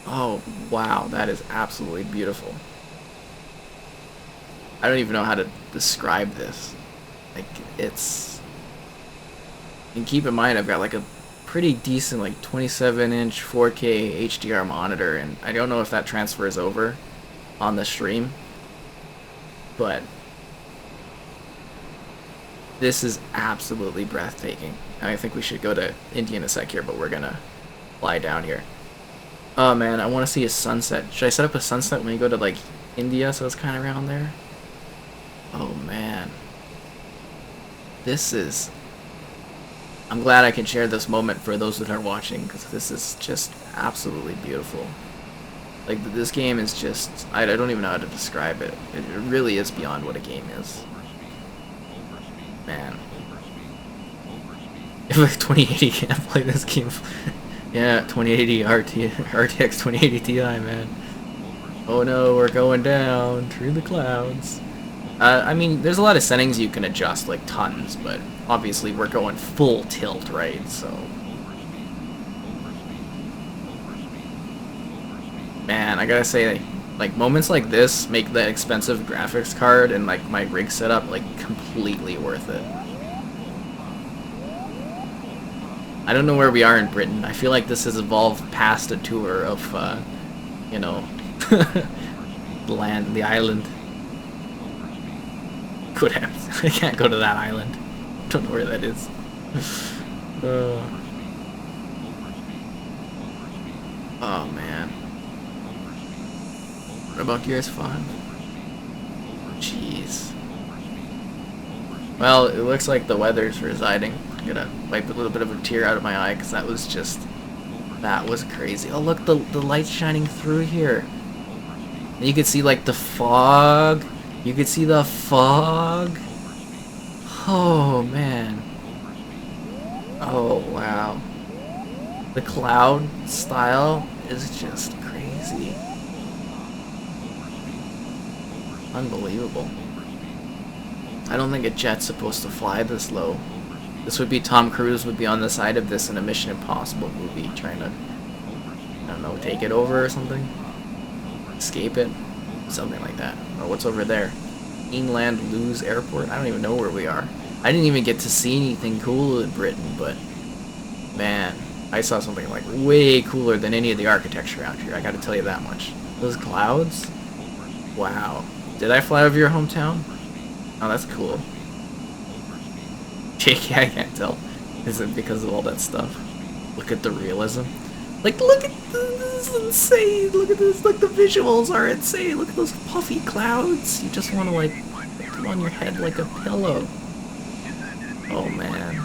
Oh wow, that is absolutely beautiful. I don't even know how to describe this. Like, it's, and keep in mind I've got like a pretty decent like 27-inch 4K HDR monitor, and I don't know if that transfers over on the stream, but this is absolutely breathtaking. And I think we should go to India in a sec here, but we're gonna fly down here. Oh man, I want to see a sunset. Should I set up a sunset when we go to like India so it's kind of around there? Oh man, this is, I'm glad I can share this moment for those that are watching, because this is just absolutely beautiful. Like, this game is just, I don't even know how to describe it. It really is beyond what a game is. Man. If like 2080 can't play this game. Yeah, 2080 RTX 2080 Ti, man. Oh no, we're going down through the clouds. I mean, there's a lot of settings you can adjust, like tons, but obviously we're going full tilt, right? So I gotta say, like moments like this make the expensive graphics card and like my rig setup like completely worth it. I don't know where we are in Britain. I feel like this has evolved past a tour of, you know, the island. Could have. I can't go to that island. Don't know where that is. Oh man. What about Gears 5? Jeez. Well, it looks like the weather's residing. I'm gonna wipe a little bit of a tear out of my eye because that was crazy. Oh look, the light's shining through here. And you can see like the fog. You can see the fog. Oh man. Oh wow. The cloud style is just crazy. Unbelievable. I don't think a jet's supposed to fly this low. This would be Tom Cruise would be on the side of this in a Mission Impossible movie trying to, I don't know, take it over or something? Escape it? Something like that. Or what's over there? England Lewes Airport? I don't even know where we are. I didn't even get to see anything cool in Britain, but man, I saw something like way cooler than any of the architecture out here. I gotta tell you that much. Those clouds? Wow. Did I fly over your hometown? Oh, that's cool. Shaky, I can't tell. Is it because of all that stuff? Look at the realism. Like, look at this is insane. Look at this. Like, the visuals are insane. Look at those puffy clouds. You just want to, like, put them on your head like a pillow. Oh, man.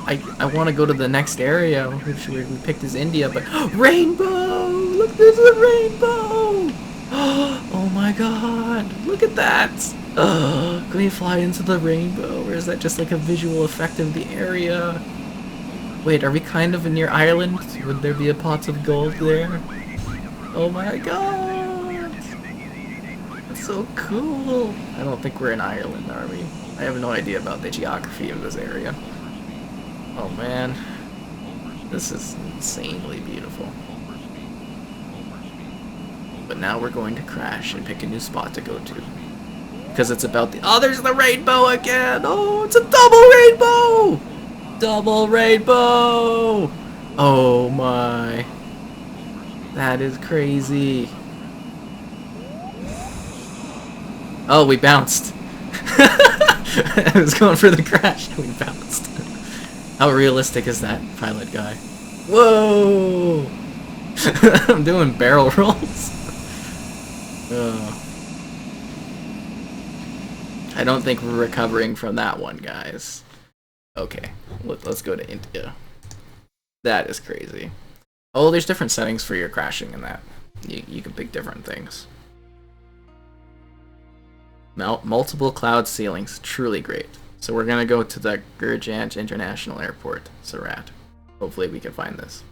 I want to go to the next area, which we picked as India, but... Rainbow! Look, there's a rainbow! Oh my god! Look at that! Can we fly into the rainbow? Or is that just like a visual effect of the area? Wait, are we kind of near Ireland? Would there be a pot of gold there? Oh my god! That's so cool! I don't think we're in Ireland, are we? I have no idea about the geography of this area. Oh man. This is insanely beautiful. But now we're going to crash and pick a new spot to go to. Because it's about the... Oh, there's the rainbow again! Oh, it's a double rainbow! Double rainbow! Oh my. That is crazy. Oh, we bounced. I was going for the crash and we bounced. How realistic is that pilot guy? Whoa! I'm doing barrel rolls. I don't think we're recovering from that one, guys. Okay, let's go to India. That is crazy. Oh, there's different settings for your crashing in that. You can pick different things. Multiple cloud ceilings, truly great. So we're gonna go to the Gurjant International Airport, Surat. Hopefully we can find this.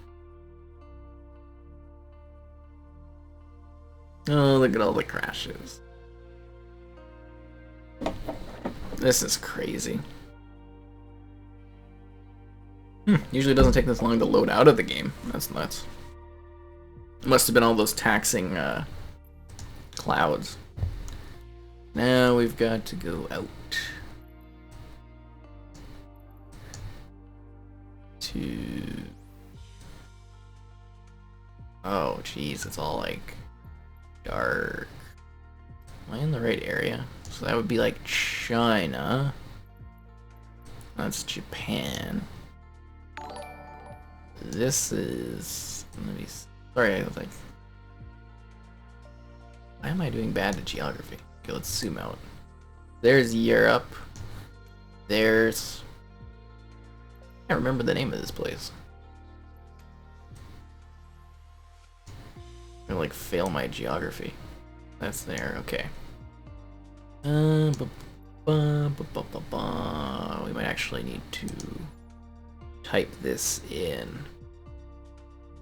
Oh, look at all the crashes. This is crazy. Usually doesn't take this long to load out of the game. That's nuts. Must have been all those taxing clouds. Now we've got to go out to... Oh, jeez, it's all like dark. Am I in the right area? So that would be like China. That's Japan. This is... Let me... Sorry, I was like... Why am I doing bad at geography? Okay, let's zoom out. There's Europe. There's... I can't remember the name of this place. I'm gonna like fail my geography. That's there, okay. We might actually need to type this in.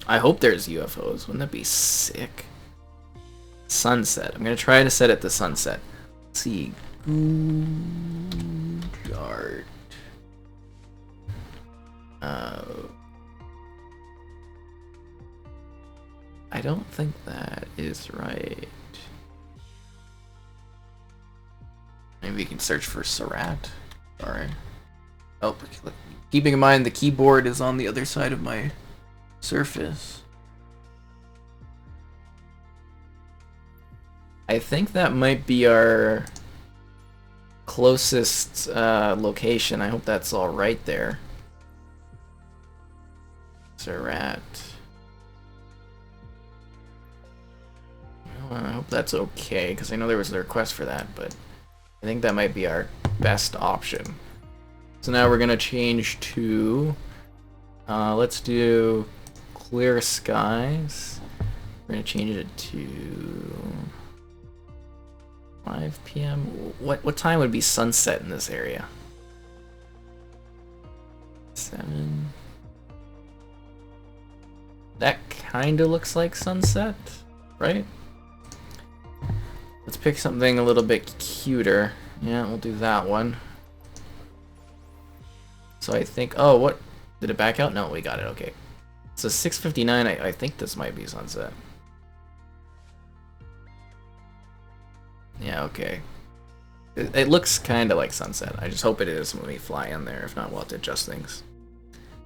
I hope there's UFOs. Wouldn't that be sick? Sunset. I'm gonna try to set it to sunset. Let's see. Chart. I don't think that is right. Maybe we can search for Surat. Sorry. Oh, keeping in mind the keyboard is on the other side of my Surface. I think that might be our closest location. I hope that's all right there. Surat. Well, I hope that's okay, because I know there was a request for that, but I think that might be our best option. So now we're gonna change to, let's do clear skies. We're gonna change it to 5 p.m. What time would be sunset in this area? 7. That kind of looks like sunset, right? Let's pick something a little bit cuter. Yeah, we'll do that one. So I think, oh, what? Did it back out? No, we got it, okay. So 6:59, I think this might be sunset. Yeah, okay. It looks kind of like sunset. I just hope it is when we fly in there. If not, we'll have to adjust things.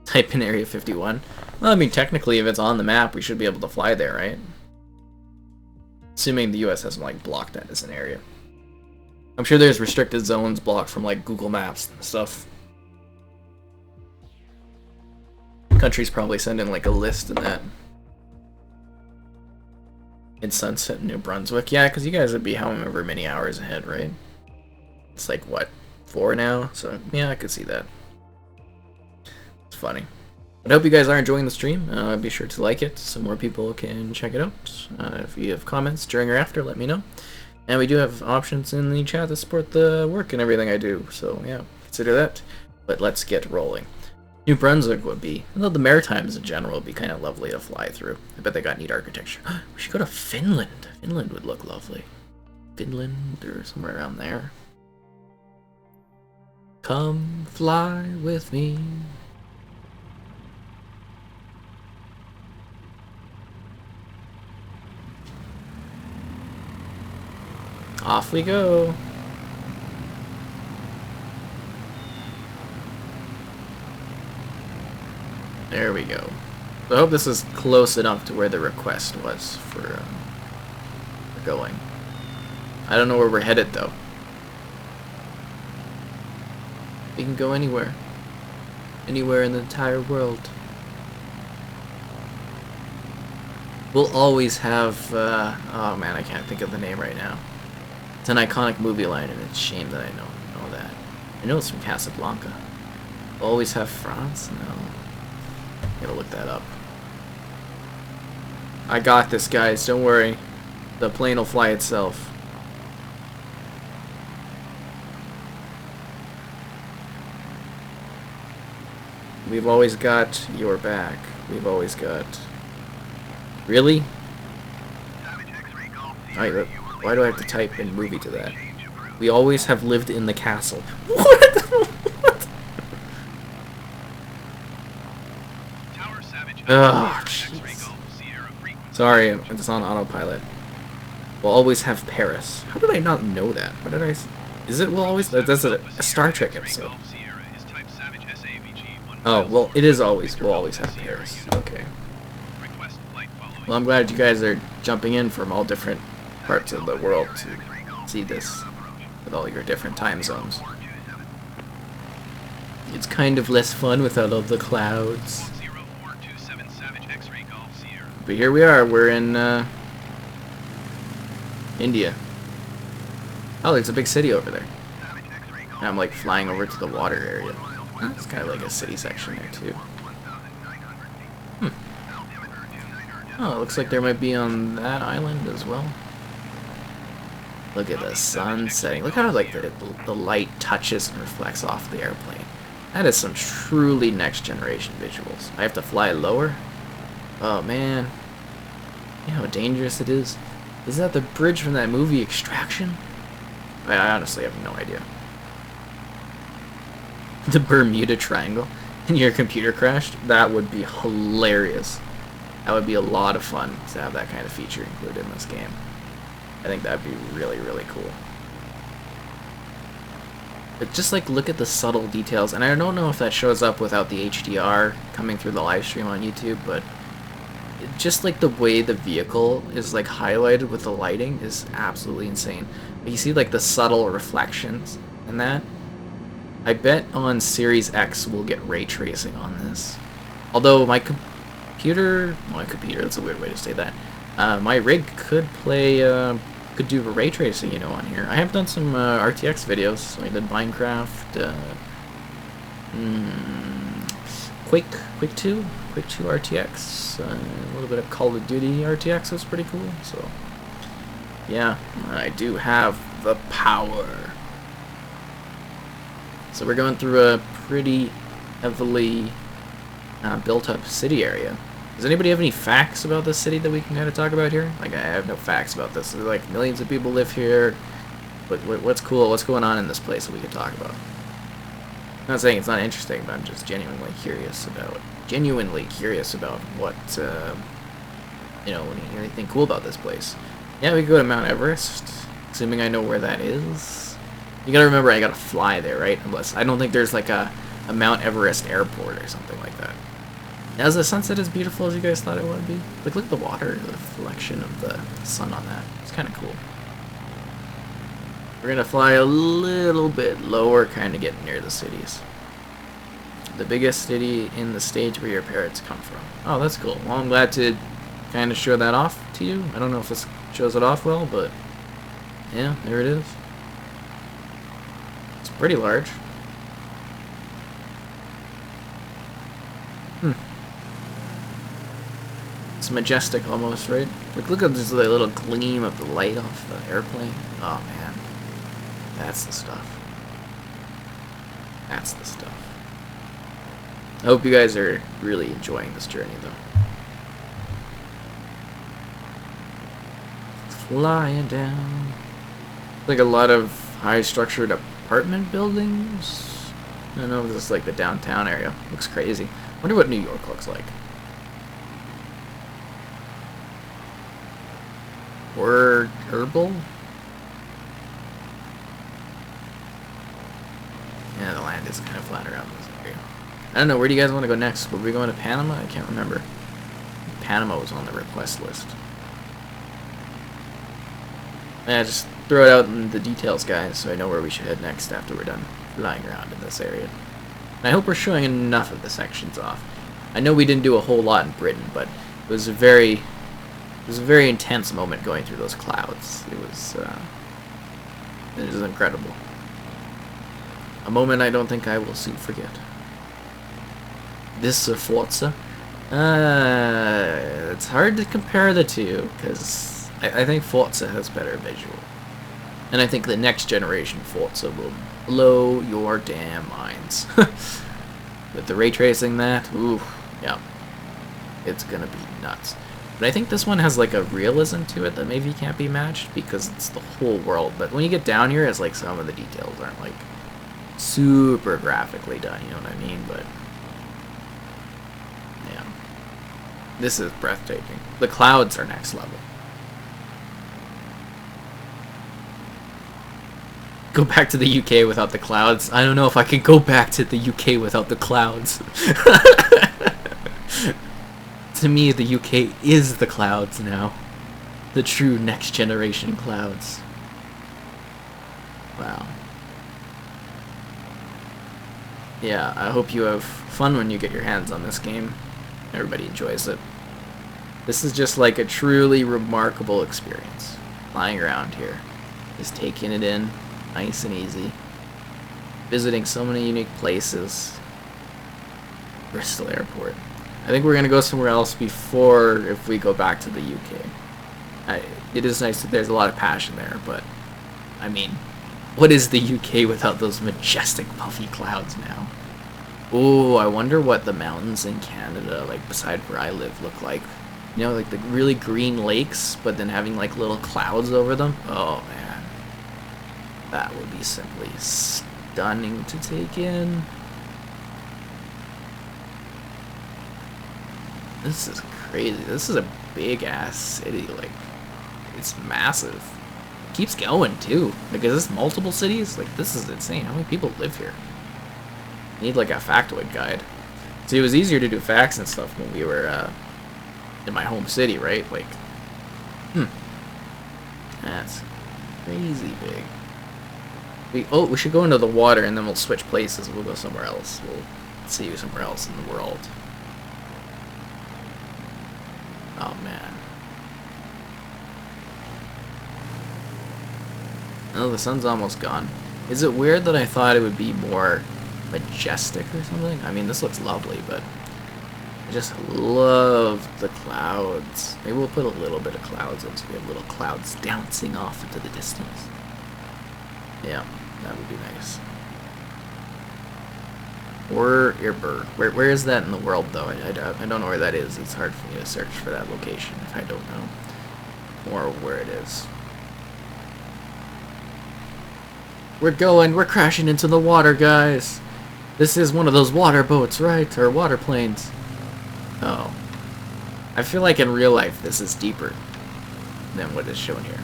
Type in Area 51. Well, I mean, technically, if it's on the map, we should be able to fly there, right? Assuming the US hasn't, like, blocked that as an area. I'm sure there's restricted zones blocked from, like, Google Maps and stuff. Countries probably send in, like, a list in that. In sunset, New Brunswick. Yeah, because you guys would be however many hours ahead, right? It's like, what, 4 now? So, yeah, I could see that. It's funny. But I hope you guys are enjoying the stream. Be sure to like it so more people can check it out. If you have comments during or after, let me know. And we do have options in the chat to support the work and everything I do. So, yeah, consider that. But let's get rolling. New Brunswick would be, although the Maritimes in general would be kind of lovely to fly through. I bet they got neat architecture. We should go to Finland. Finland would look lovely. Finland or somewhere around there. Come fly with me. Off we go. There we go. So I hope this is close enough to where the request was for going. I don't know where we're headed though. We can go anywhere. Anywhere in the entire world. We'll always have, oh man, I can't think of the name right now. It's an iconic movie line and it's a shame that I don't know that. I know it's from Casablanca. We'll always have France? No. Gotta look that up. I got this, guys. Don't worry. The plane will fly itself. We've always got your back. We've always got... Really? Alright, why do I have to type in movie to that? We always have lived in the castle. What? What? Oh, jeez. Sorry, it's on autopilot. We'll always have Paris. How did I not know that? What did I... Is it will always... That's a Star Trek episode. Oh, well, it is always. We'll always have Paris. Okay. Well, I'm glad you guys are jumping in from all different parts of the world to see this with all your different time zones. It's kind of less fun without all the clouds. But here we are. We're in India. Oh, there's a big city over there. Now I'm like flying over to the water area. It's kind of like a city section there too. Oh, it looks like there might be on that island as well. Look at the sun setting. Look how like the light touches and reflects off the airplane. That is some truly next generation visuals. I have to fly lower? Oh man. You know how dangerous it is? Is that the bridge from that movie Extraction? I honestly have no idea. The Bermuda Triangle and your computer crashed? That would be hilarious. That would be a lot of fun to have that kind of feature included in this game. I think that'd be really, really cool. But just like look at the subtle details, and I don't know if that shows up without the HDR coming through the live stream on YouTube, but just like the way the vehicle is like highlighted with the lighting is absolutely insane. But you see like the subtle reflections in that. I bet on Series X we'll get ray tracing on this. Although my computer, that's a weird way to say that. My rig could play, could do ray tracing, you know, on here. I have done some RTX videos. So I did Minecraft, Quake 2 RTX, a little bit of Call of Duty RTX was pretty cool. So yeah, I do have the power. So we're going through a pretty heavily built up city area. Does anybody have any facts about this city that we can kind of talk about here? Like, I have no facts about this. There's like millions of people live here. But what's cool? What's going on in this place that we could talk about? I'm not saying it's not interesting, but I'm just genuinely curious about what, you know, anything cool about this place. Yeah, we could go to Mount Everest, assuming I know where that is. You gotta remember, I gotta fly there, right? Unless, I don't think there's like a Mount Everest airport or something like that. Now, is the sunset as beautiful as you guys thought it would be? Like, look at the water, the reflection of the sun on that. It's kind of cool. We're gonna fly a little bit lower, kind of getting near the cities. The biggest city in the state where your parents come from. Oh, that's cool. Well, I'm glad to kind of show that off to you. I don't know if this shows it off well, but yeah, there it is. It's pretty large. It's majestic almost, right? Like, look at this little gleam of the light off the airplane. Oh man, that's the stuff. That's the stuff. I hope you guys are really enjoying this journey, though. Flying down. Like a lot of high-structured apartment buildings. I don't know if this is like the downtown area. Looks crazy. Wonder what New York looks like. Or Erbil? Yeah, the land is kind of flat around this area. I don't know, where do you guys want to go next? Were we going to Panama? I can't remember. Panama was on the request list. Yeah, just throw it out in the details, guys, so I know where we should head next after we're done flying around in this area. And I hope we're showing enough of the sections off. I know we didn't do a whole lot in Britain, but it was a very intense moment going through those clouds. It was incredible. A moment I don't think I will soon forget. This Forza? It's hard to compare the two, because I think Forza has better visual. And I think the next generation Forza will blow your damn minds. With the ray tracing that, ooh, yeah. It's gonna be nuts. But I think this one has like a realism to it that maybe can't be matched because it's the whole world. But when you get down here, it's like some of the details aren't like super graphically done, you know what I mean? But yeah, this is breathtaking. The clouds are next level. Go back to the UK without the clouds. I don't know if I can go back to the UK without the clouds. To me, the UK is the clouds now. The true next generation clouds. Wow. Yeah, I hope you have fun when you get your hands on this game. Everybody enjoys it. This is just like a truly remarkable experience. Flying around here. Just taking it in. Nice and easy. Visiting so many unique places. Bristol Airport. I think we're going to go somewhere else before if we go back to the UK. It is nice that there's a lot of passion there, but I mean, what is the UK without those majestic puffy clouds now? Oh, I wonder what the mountains in Canada, like beside where I live, look like. You know, like the really green lakes, but then having like little clouds over them. Oh man. That would be simply stunning to take in. This is crazy. This is a big ass city. Like, it's massive. It keeps going too. Like, is this multiple cities? Like, this is insane. How many people live here? I need like a factoid guide. See, it was easier to do facts and stuff when we were in my home city, right? Like, that's crazy big. We should go into the water and then we'll switch places. We'll go somewhere else. We'll see you somewhere else in the world. Oh man. Oh, the sun's almost gone. Is it weird that I thought it would be more majestic or something? I mean, this looks lovely, but I just love the clouds. Maybe we'll put a little bit of clouds in so we have little clouds dancing off into the distance. Yeah, that would be nice. Or Erbil. Where is that in the world, though? I don't know where that is. It's hard for me to search for that location if I don't know or where it is. We're crashing into the water, guys. This is one of those water boats, right? Or water planes. Oh. I feel like in real life this is deeper than what is shown here.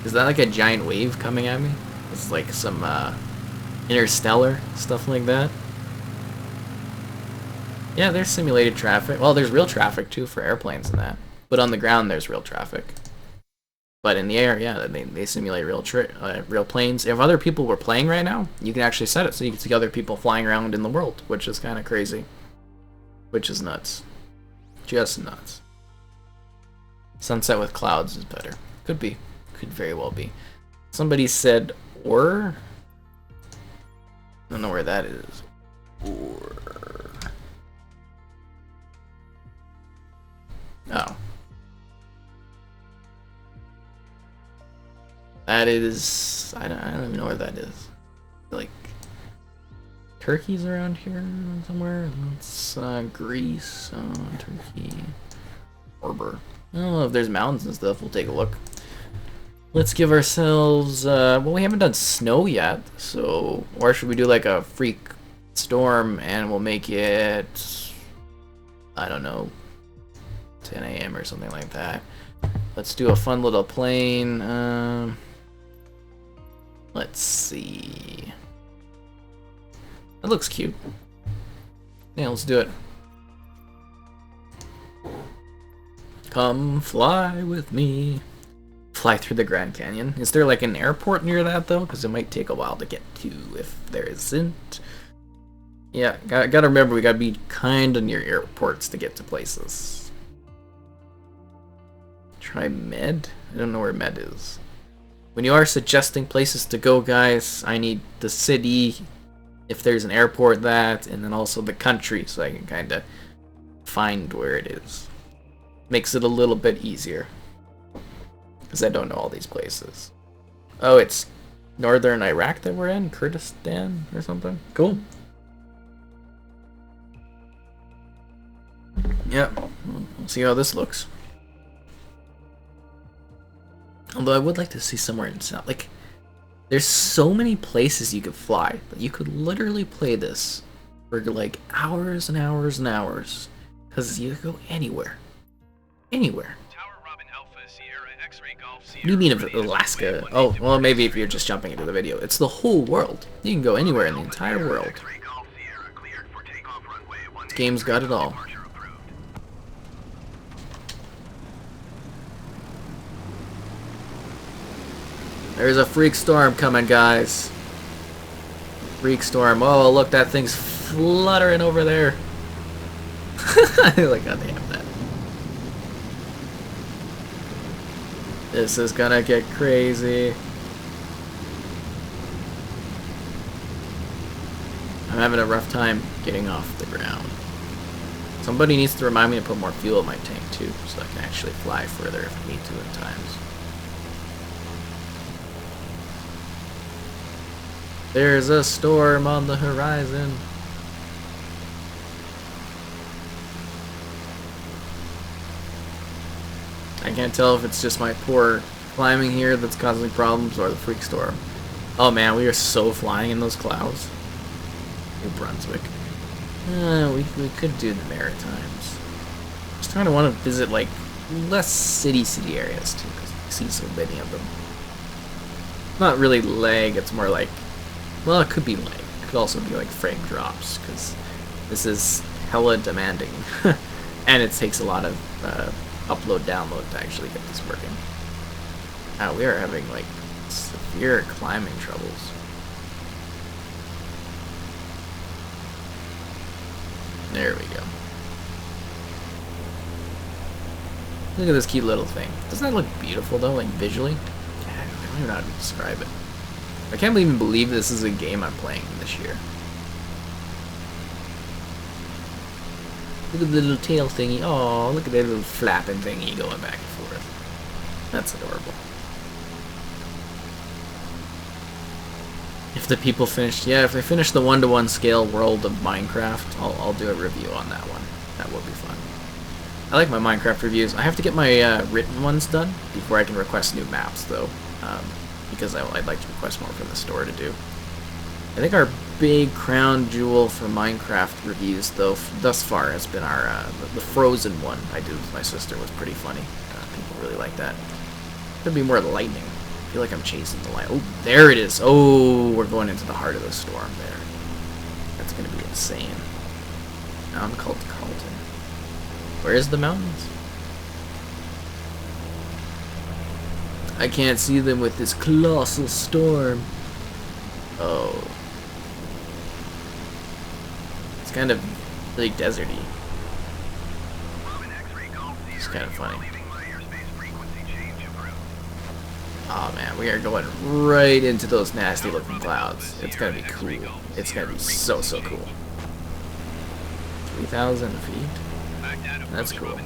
Is that like a giant wave coming at me? It's like some interstellar stuff like that. Yeah, there's simulated traffic. Well, there's real traffic too for airplanes and that. But on the ground there's real traffic. But in the air, yeah, they simulate real planes. If other people were playing right now, you can actually set it so you can see other people flying around in the world, which is kind of crazy. Which is nuts. Just nuts. Sunset with clouds is better. Could be. Could very well be. Somebody said, or? I don't know where that is. Or. Oh. That is... I don't even know where that is. Like... Turkey's around here somewhere. That's Greece, Turkey, Erbil. I don't know if there's mountains and stuff. We'll take a look. Let's give ourselves. Well, we haven't done snow yet, so or should we do like a freak storm and we'll make it? I don't know, 10 a.m. or something like that. Let's do a fun little plane. Let's see. That looks cute. Yeah, let's do it. Come fly with me. Fly through the Grand Canyon. Is there like an airport near that though? Because it might take a while to get to if there isn't. Yeah, gotta remember we gotta be kinda near airports to get to places. Try Med? I don't know where Med is. When you are suggesting places to go, guys, I need the city, if there's an airport, that, and then also the country, so I can kind of find where it is. Makes it a little bit easier, because I don't know all these places. Oh, it's northern Iraq that we're in? Kurdistan or something? Cool. Yeah, we'll see how this looks. Although I would like to see somewhere in South, like, there's so many places you could fly. You could literally play this for like hours and hours and hours. Because you could go anywhere. Anywhere. You mean Alaska? Oh, well, maybe if you're just jumping into the video. It's the whole world. You can go anywhere in the entire world. This game's got it all. There's a freak storm coming, guys. Freak storm. Oh, look, that thing's fluttering over there. Like, goddamn that. This is gonna get crazy. I'm having a rough time getting off the ground. Somebody needs to remind me to put more fuel in my tank, too, so I can actually fly further if I need to at times. There's a storm on the horizon. I can't tell if it's just my poor climbing here that's causing problems or the freak storm. Oh man, we are so flying in those clouds. New Brunswick. We could do the Maritimes. Just kind of want to visit like less city areas too, because I see so many of them. Not really lag, it's more like, well, it could be lag. It could also be like frame drops, because this is hella demanding. And it takes a lot of upload download to actually get this working. We are having like severe climbing troubles. There we go. Look at this cute little thing. Doesn't that look beautiful though, like visually? I don't even know how to describe it. I can't even believe this is a game I'm playing this year. Look at the little tail thingy. Oh, look at that little flapping thingy going back and forth. That's adorable. If the people finished, yeah, if they finish the 1-to-1 scale world of Minecraft, I'll do a review on that one. That will be fun. I like my Minecraft reviews. I have to get my written ones done before I can request new maps, though, because I'd like to request more from the store to do. I think our big crown jewel for Minecraft reviews, though, thus far has been our the Frozen one I did with my sister. Was pretty funny. People really like that. Could be more lightning. I feel like I'm chasing the light. Oh, there it is. Oh, we're going into the heart of the storm there. That's going to be insane. Now I'm called Carlton. Where's the mountains? I can't see them with this colossal storm. Oh. It's kind of really deserty. It's kind of funny. Oh man, we are going right into those nasty looking clouds. It's gonna be cool. It's gonna be so cool. 3,000 feet? That's cool.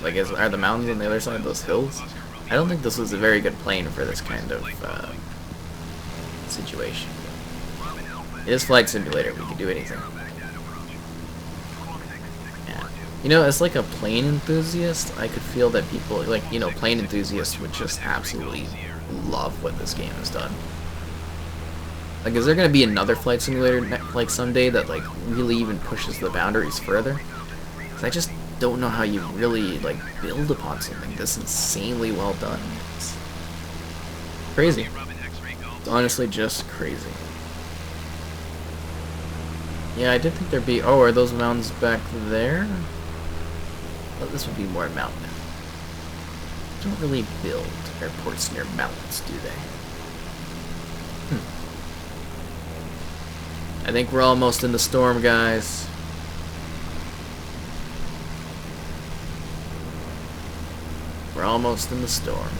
Like, are the mountains on the other side of those hills? I don't think this was a very good plane for this kind of situation. It is Flight Simulator. We can do anything. Yeah. You know, as like a plane enthusiast, I could feel that people, like, you know, plane enthusiasts would just absolutely love what this game has done. Like, is there going to be another Flight Simulator, like, someday that, like, really even pushes the boundaries further? Because I just don't know how you really, like, build upon something this insanely well done. It's crazy. It's honestly just crazy. Yeah, I did think there'd be... Oh, are those mountains back there? Well, this would be more mountain. They don't really build airports near mountains, do they? I think we're almost in the storm, guys. We're almost in the storm.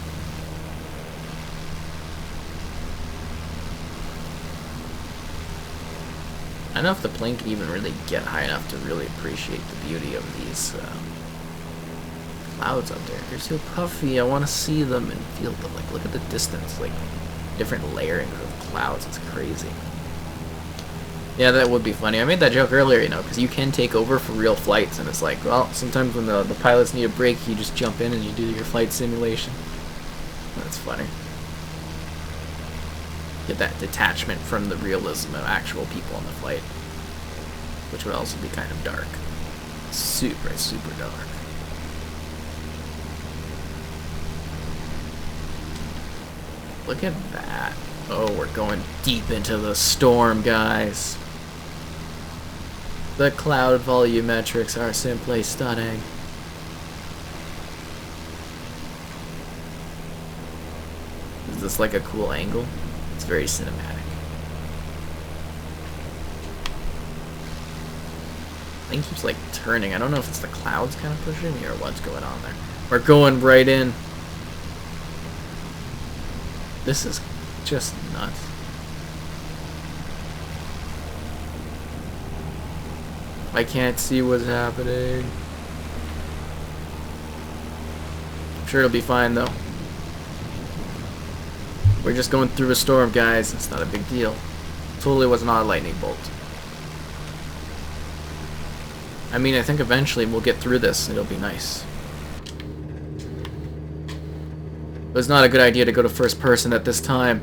I don't know if the plane can even really get high enough to really appreciate the beauty of these clouds up there. They're so puffy. I want to see them and feel them. Like, look at the distance. Like, different layering of clouds. It's crazy. Yeah, that would be funny. I made that joke earlier, you know, because you can take over for real flights, and it's like, well, sometimes when the pilots need a break, you just jump in and you do your flight simulation. That's funny. Get that detachment from the realism of actual people on the flight, which would also be kind of dark. Super dark. Look at that. Oh, we're going deep into the storm, guys. The cloud volumetrics are simply stunning. Is this like a cool angle? It's very cinematic. Thing keeps like turning. I don't know if it's the clouds kind of pushing me or what's going on there. We're going right in. This is just nuts. I can't see what's happening. I'm sure it'll be fine though. We're just going through a storm, guys. It's not a big deal. Totally was not a lightning bolt. I mean, I think eventually we'll get through this. It'll be nice. It was not a good idea to go to first person at this time.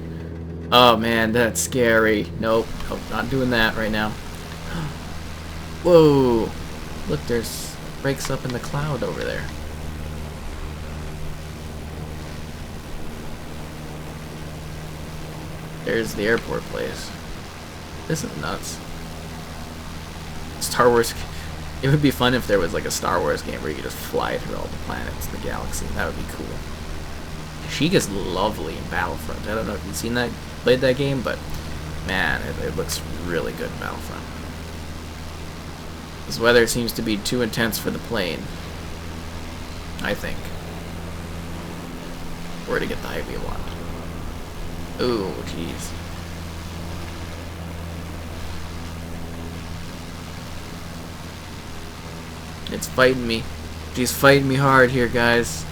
Oh man, that's scary. Nope, not doing that right now. Whoa! Look, there's breaks up in the cloud over there. There's the airport place. This is nuts. Star Wars. It would be fun if there was like a Star Wars game where you could just fly through all the planets in the galaxy. That would be cool. Sheikah's lovely in Battlefront. I don't know if you've seen that, played that game, but man, it looks really good in Battlefront. This weather seems to be too intense for the plane, I think. Or to get the height we want. Ooh, jeez. It's fighting me. She's fighting me hard here, guys.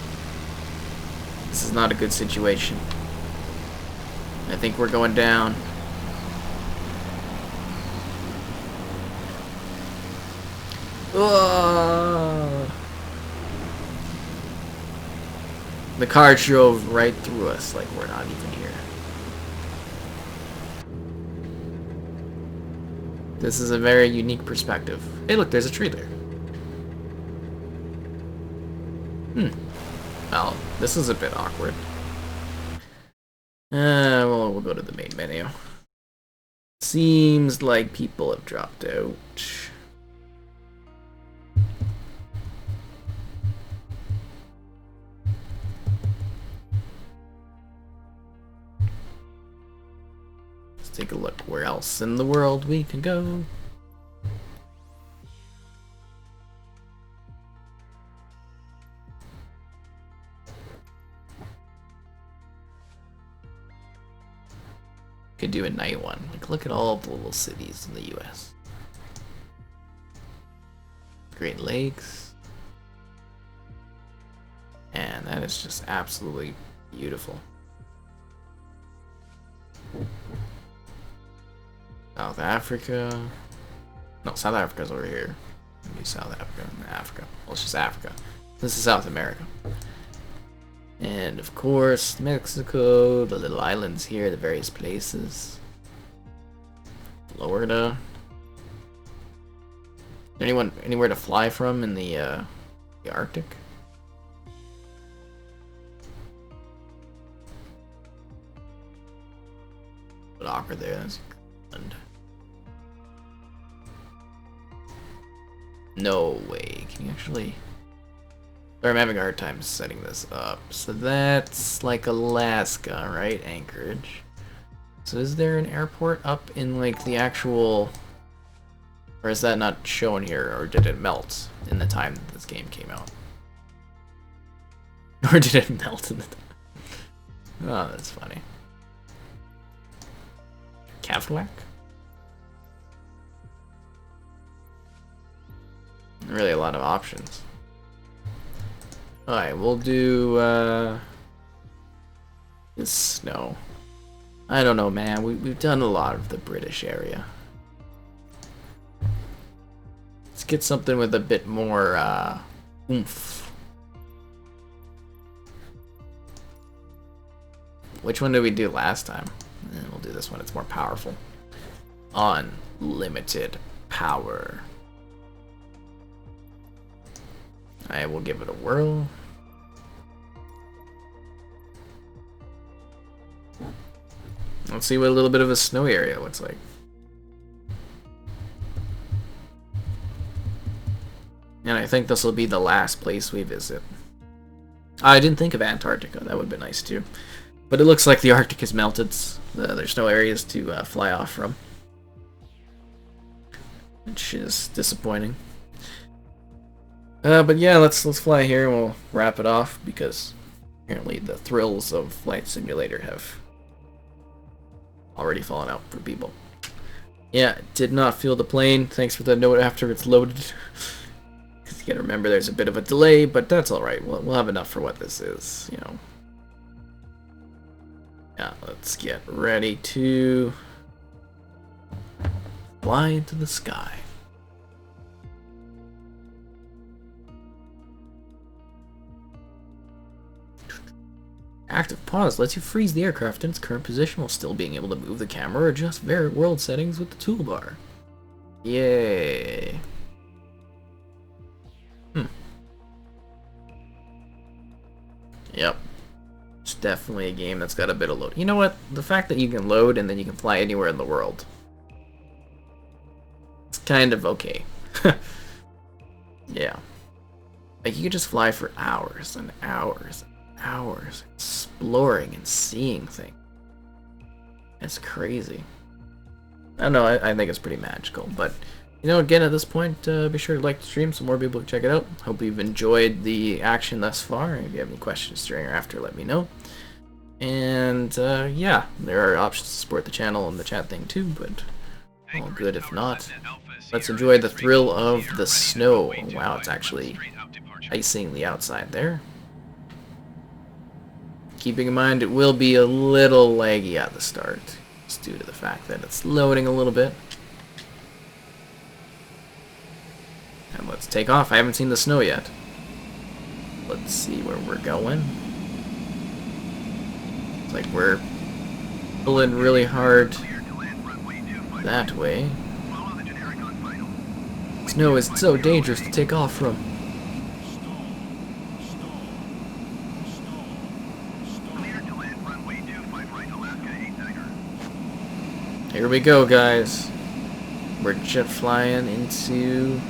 This is not a good situation. I think we're going down. Whoa. The car drove right through us like we're not even here. This is a very unique perspective. Hey look, there's a tree there. Well, this is a bit awkward. Well, we'll go to the main menu. Seems like people have dropped out. Let's take a look where else in the world we can go. Could do a night one. Like, look at all the little cities in the U.S. Great Lakes. And that is just absolutely beautiful. South Africa. No, South Africa's over here. Maybe South Africa and Africa. Well, it's just Africa. This is South America. And of course, Mexico, the little islands here, the various places. Florida. Anywhere to fly from in the Arctic? But awkward there. That's Greenland. No way. Can you actually? I'm having a hard time setting this up. So that's like Alaska, right? Anchorage. So is there an airport up in like the actual... Or is that not shown here? Or did it melt in the time that this game came out? Or did it melt in the time? Oh, that's funny. Kavwak? Really a lot of options. Alright, we'll do, this snow. I don't know, man. We've done a lot of the British area. Let's get something with a bit more, oomph. Which one did we do last time? We'll do this one. It's more powerful. Unlimited power. I will give it a whirl. Let's see what a little bit of a snowy area looks like. And I think this will be the last place we visit. I didn't think of Antarctica. That would be nice too. But it looks like the Arctic has melted. There's no areas to fly off from. Which is disappointing. But yeah, let's fly here and we'll wrap it off because apparently the thrills of Flight Simulator have already fallen out for people. Yeah, did not feel the plane. Thanks for the note after it's loaded. Because you gotta remember there's a bit of a delay, but that's alright. We'll have enough for what this is, you know. Yeah, let's get ready to fly into the sky. Active pause lets you freeze the aircraft in its current position while still being able to move the camera or adjust world settings with the toolbar. Yay. Yep. It's definitely a game that's got a bit of load. You know what? The fact that you can load and then you can fly anywhere in the world. It's kind of okay. Yeah. Like, you could just fly for hours and hours and hours, exploring and seeing things. It's crazy. I don't know, I think it's pretty magical, but, you know, again, at this point, be sure to like the stream so more people can check it out. Hope you've enjoyed the action thus far. If you have any questions during or after, let me know. And, yeah, there are options to support the channel and the chat thing too, but all good if not. Let's enjoy the thrill of the snow. Wow, it's actually icing the outside there. Keeping in mind it will be a little laggy at the start, just due to the fact that it's loading a little bit. And let's take off. I haven't seen the snow yet. Let's see where we're going. It's like we're pulling really hard that way. Snow is so dangerous to take off from. Here we go, guys. We're jet flying into...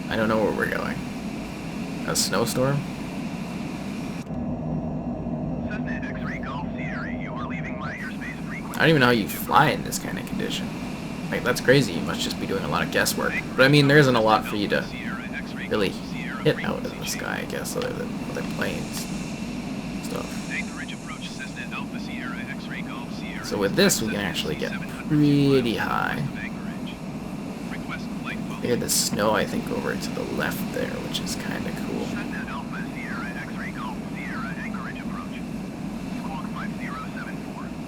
I don't know where we're going. A snowstorm? I don't even know how you fly in this kind of condition. Like, that's crazy. You must just be doing a lot of guesswork. But I mean, there isn't a lot for you to really hit out of the sky, I guess, other than other planes and stuff. So with this, we can actually get pretty high. We had the snow, I think, over to the left there, which is kind of cool.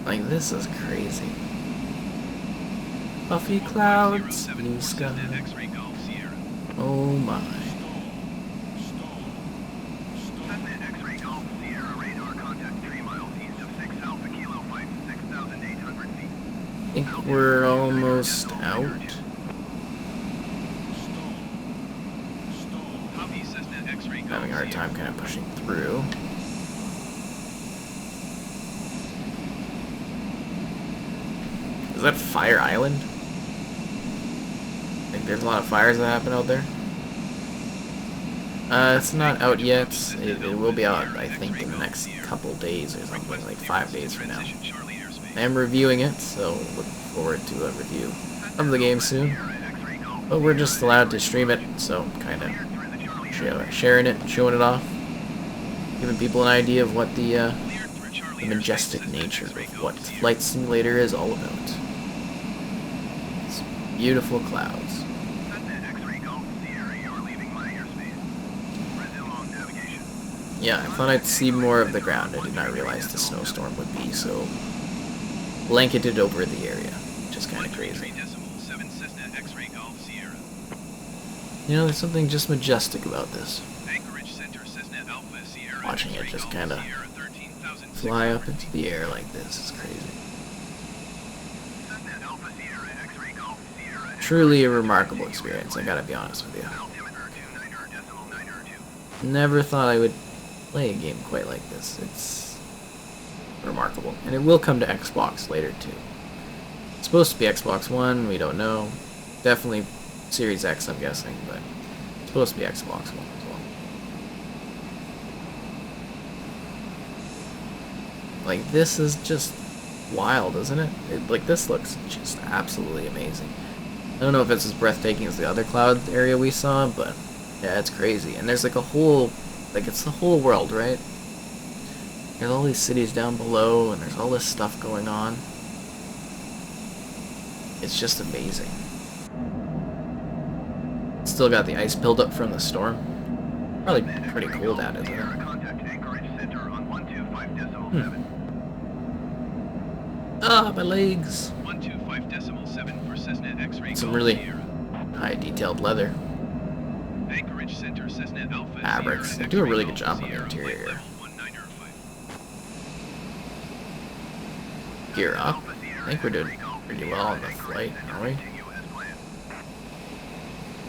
Like, this is crazy. Puffy clouds, blue sky. Oh my. I think we're almost out. Having a hard time kind of pushing through. Is that Fire Island? I think there's a lot of fires that happen out there. It's not out yet. It will be out, I think, in the next couple days or something, like 5 days from now. I am reviewing it, so look forward to a review of the game soon. But we're just allowed to stream it, so kind of sharing it, showing it off, giving people an idea of what the majestic nature of what Flight Simulator is all about. It's beautiful clouds. Yeah, I thought I'd see more of the ground. I did not realize the snowstorm would be so blanketed over the area, which is kind of crazy. You know, there's something just majestic about this. Watching it just kind of fly up into the air like this is crazy. Truly a remarkable experience, I gotta be honest with you. Never thought I would play a game quite like this. It's remarkable. And it will come to Xbox later too. It's supposed to be Xbox One, we don't know. Definitely Series X, I'm guessing, but it's supposed to be Xbox One as well. Like, this is just wild, isn't it? Like, this looks just absolutely amazing. I don't know if it's as breathtaking as the other cloud area we saw, but yeah, it's crazy. And there's like a whole, like, it's the whole world, right? There's all these cities down below, and there's all this stuff going on. It's just amazing. Still got the ice buildup from the storm. Probably pretty cold out, isn't it? Ah, my legs. Some really high detailed leather. Fabrics. They do a really good job on the interior. Gear up. I think we're doing pretty well on the flight, aren't we?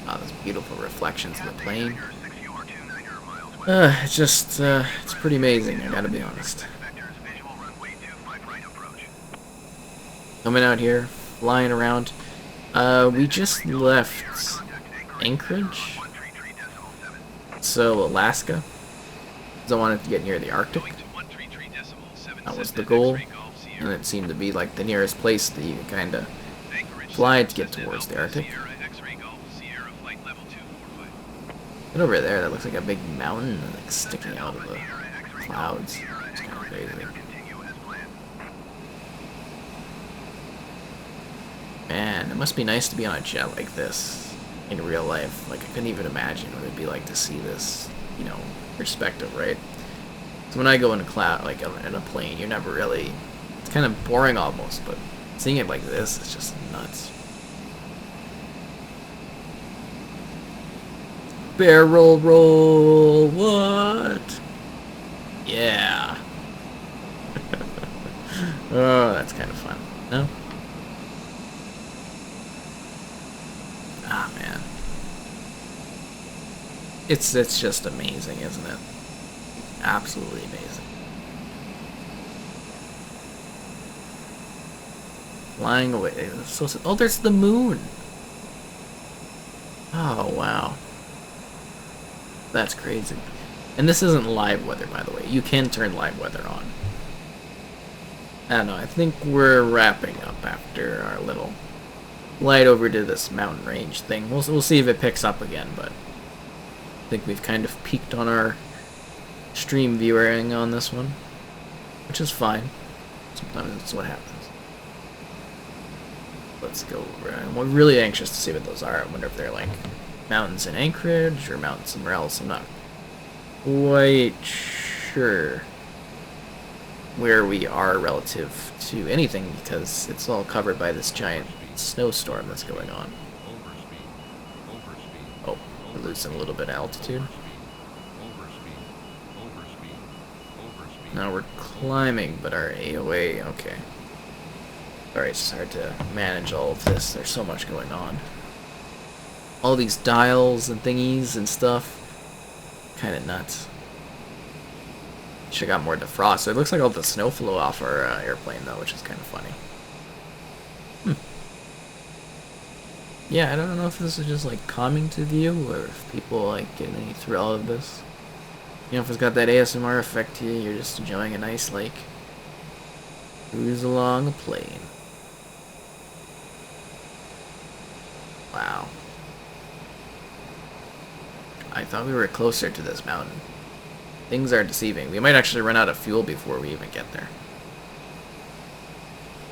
Ah, those beautiful reflections of the plane. It's just, it's pretty amazing, I gotta be honest. Coming out here, flying around. We just left Anchorage. So, Alaska. Because I wanted to get near the Arctic. That was the goal. And it seemed to be like the nearest place that you could kind of fly to get towards the Arctic. And over there, that looks like a big mountain like sticking out of the clouds. It's kind of crazy. Man, it must be nice to be on a jet like this in real life. Like, I couldn't even imagine what it'd be like to see this, you know, perspective, right? So when I go in a cloud, like in a plane, you're never really... It's kind of boring almost, but seeing it like this is just nuts. Barrel roll, what? Yeah. Oh, that's kind of fun. No? Ah, man. It's just amazing, isn't it? Absolutely amazing. Flying away. Oh, there's the moon. Oh, wow. That's crazy. And this isn't live weather, by the way. You can turn live weather on. I don't know. I think we're wrapping up after our little flight over to this mountain range thing. We'll see if it picks up again, but I think we've kind of peaked on our stream viewing on this one, which is fine. Sometimes that's what happens. Let's go over. I'm really anxious to see what those are. I wonder if they're like mountains in Anchorage or mountains somewhere else. I'm not quite sure where we are relative to anything because it's all covered by this giant snowstorm that's going on. Oh, we're losing a little bit of altitude. Now we're climbing, but our AOA, okay. Sorry, it's hard to manage all of this. There's so much going on. All these dials and thingies and stuff. Kind of nuts. Should've got more defrost. So it looks like all the snow flew off our airplane, though, which is kind of funny. Yeah, I don't know if this is just, like, calming to view, or if people, like, get any thrill out of this. You know, if it's got that ASMR effect to you, you're just enjoying a nice, like, cruise along a plane. Wow. I thought we were closer to this mountain. Things are deceiving. We might actually run out of fuel before we even get there.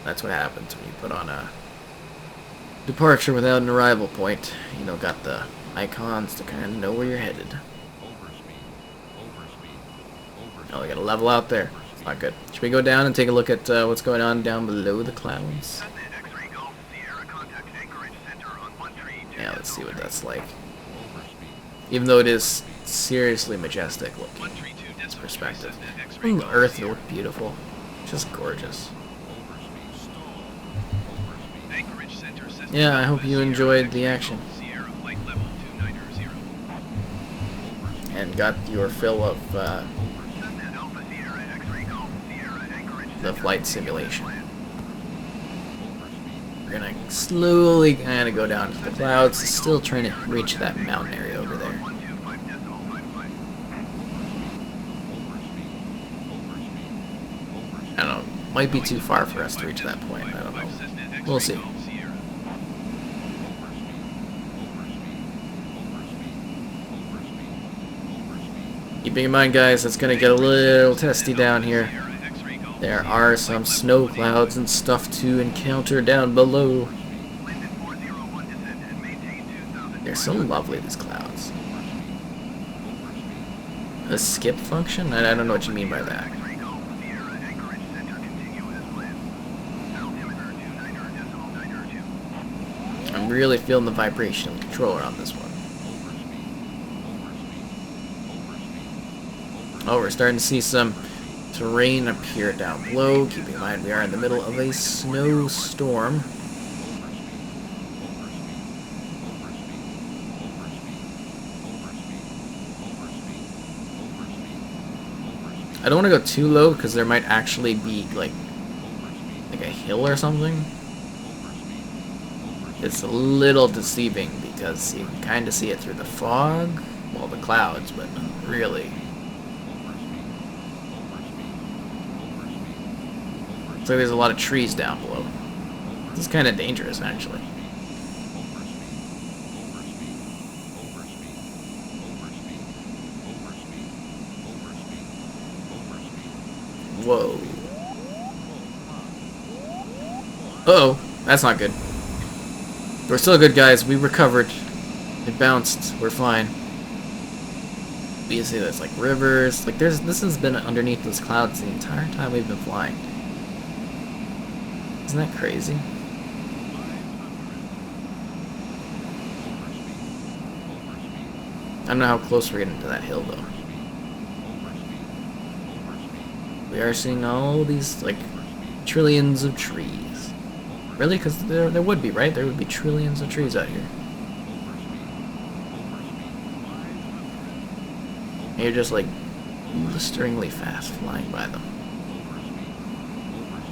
That's what happens when you put on a departure without an arrival point. You don't got the icons to kind of know where you're headed. Oh, we gotta level out there. It's not good. Should we go down and take a look at what's going on down below the clouds? Yeah, let's see what that's like. Even though it is seriously majestic looking, its perspective. From the Earth, it looked beautiful. Just gorgeous. Yeah, I hope you enjoyed the action. And got your fill of the flight simulation. We're gonna slowly kind of go down to the clouds, still trying to reach that mountain area over there. I don't know, might be too far for us to reach that point, I don't know. We'll see. Keeping in mind, guys, it's gonna get a little testy down here. There are some snow clouds and stuff to encounter down below. They're so lovely, these clouds. A skip function? I don't know what you mean by that. I'm really feeling the vibration of the controller on this one. Oh, we're starting to see some terrain appear down below. Keep in mind we are in the middle of a snowstorm. I don't want to go too low because there might actually be like a hill or something. It's a little deceiving because you can kind of see it through the fog, well, the clouds, but not really. So there's a lot of trees down below. This is kind of dangerous, actually. Whoa. Uh-oh, that's not good. We're still good, guys. We recovered. It bounced. We're fine. But you see there's like rivers. Like this has been underneath those clouds the entire time we've been flying. Isn't that crazy? I don't know how close we're getting to that hill, though. We are seeing all these, like, trillions of trees. Really? Because there would be, right? There would be trillions of trees out here. And you're just, like, blisteringly fast flying by them.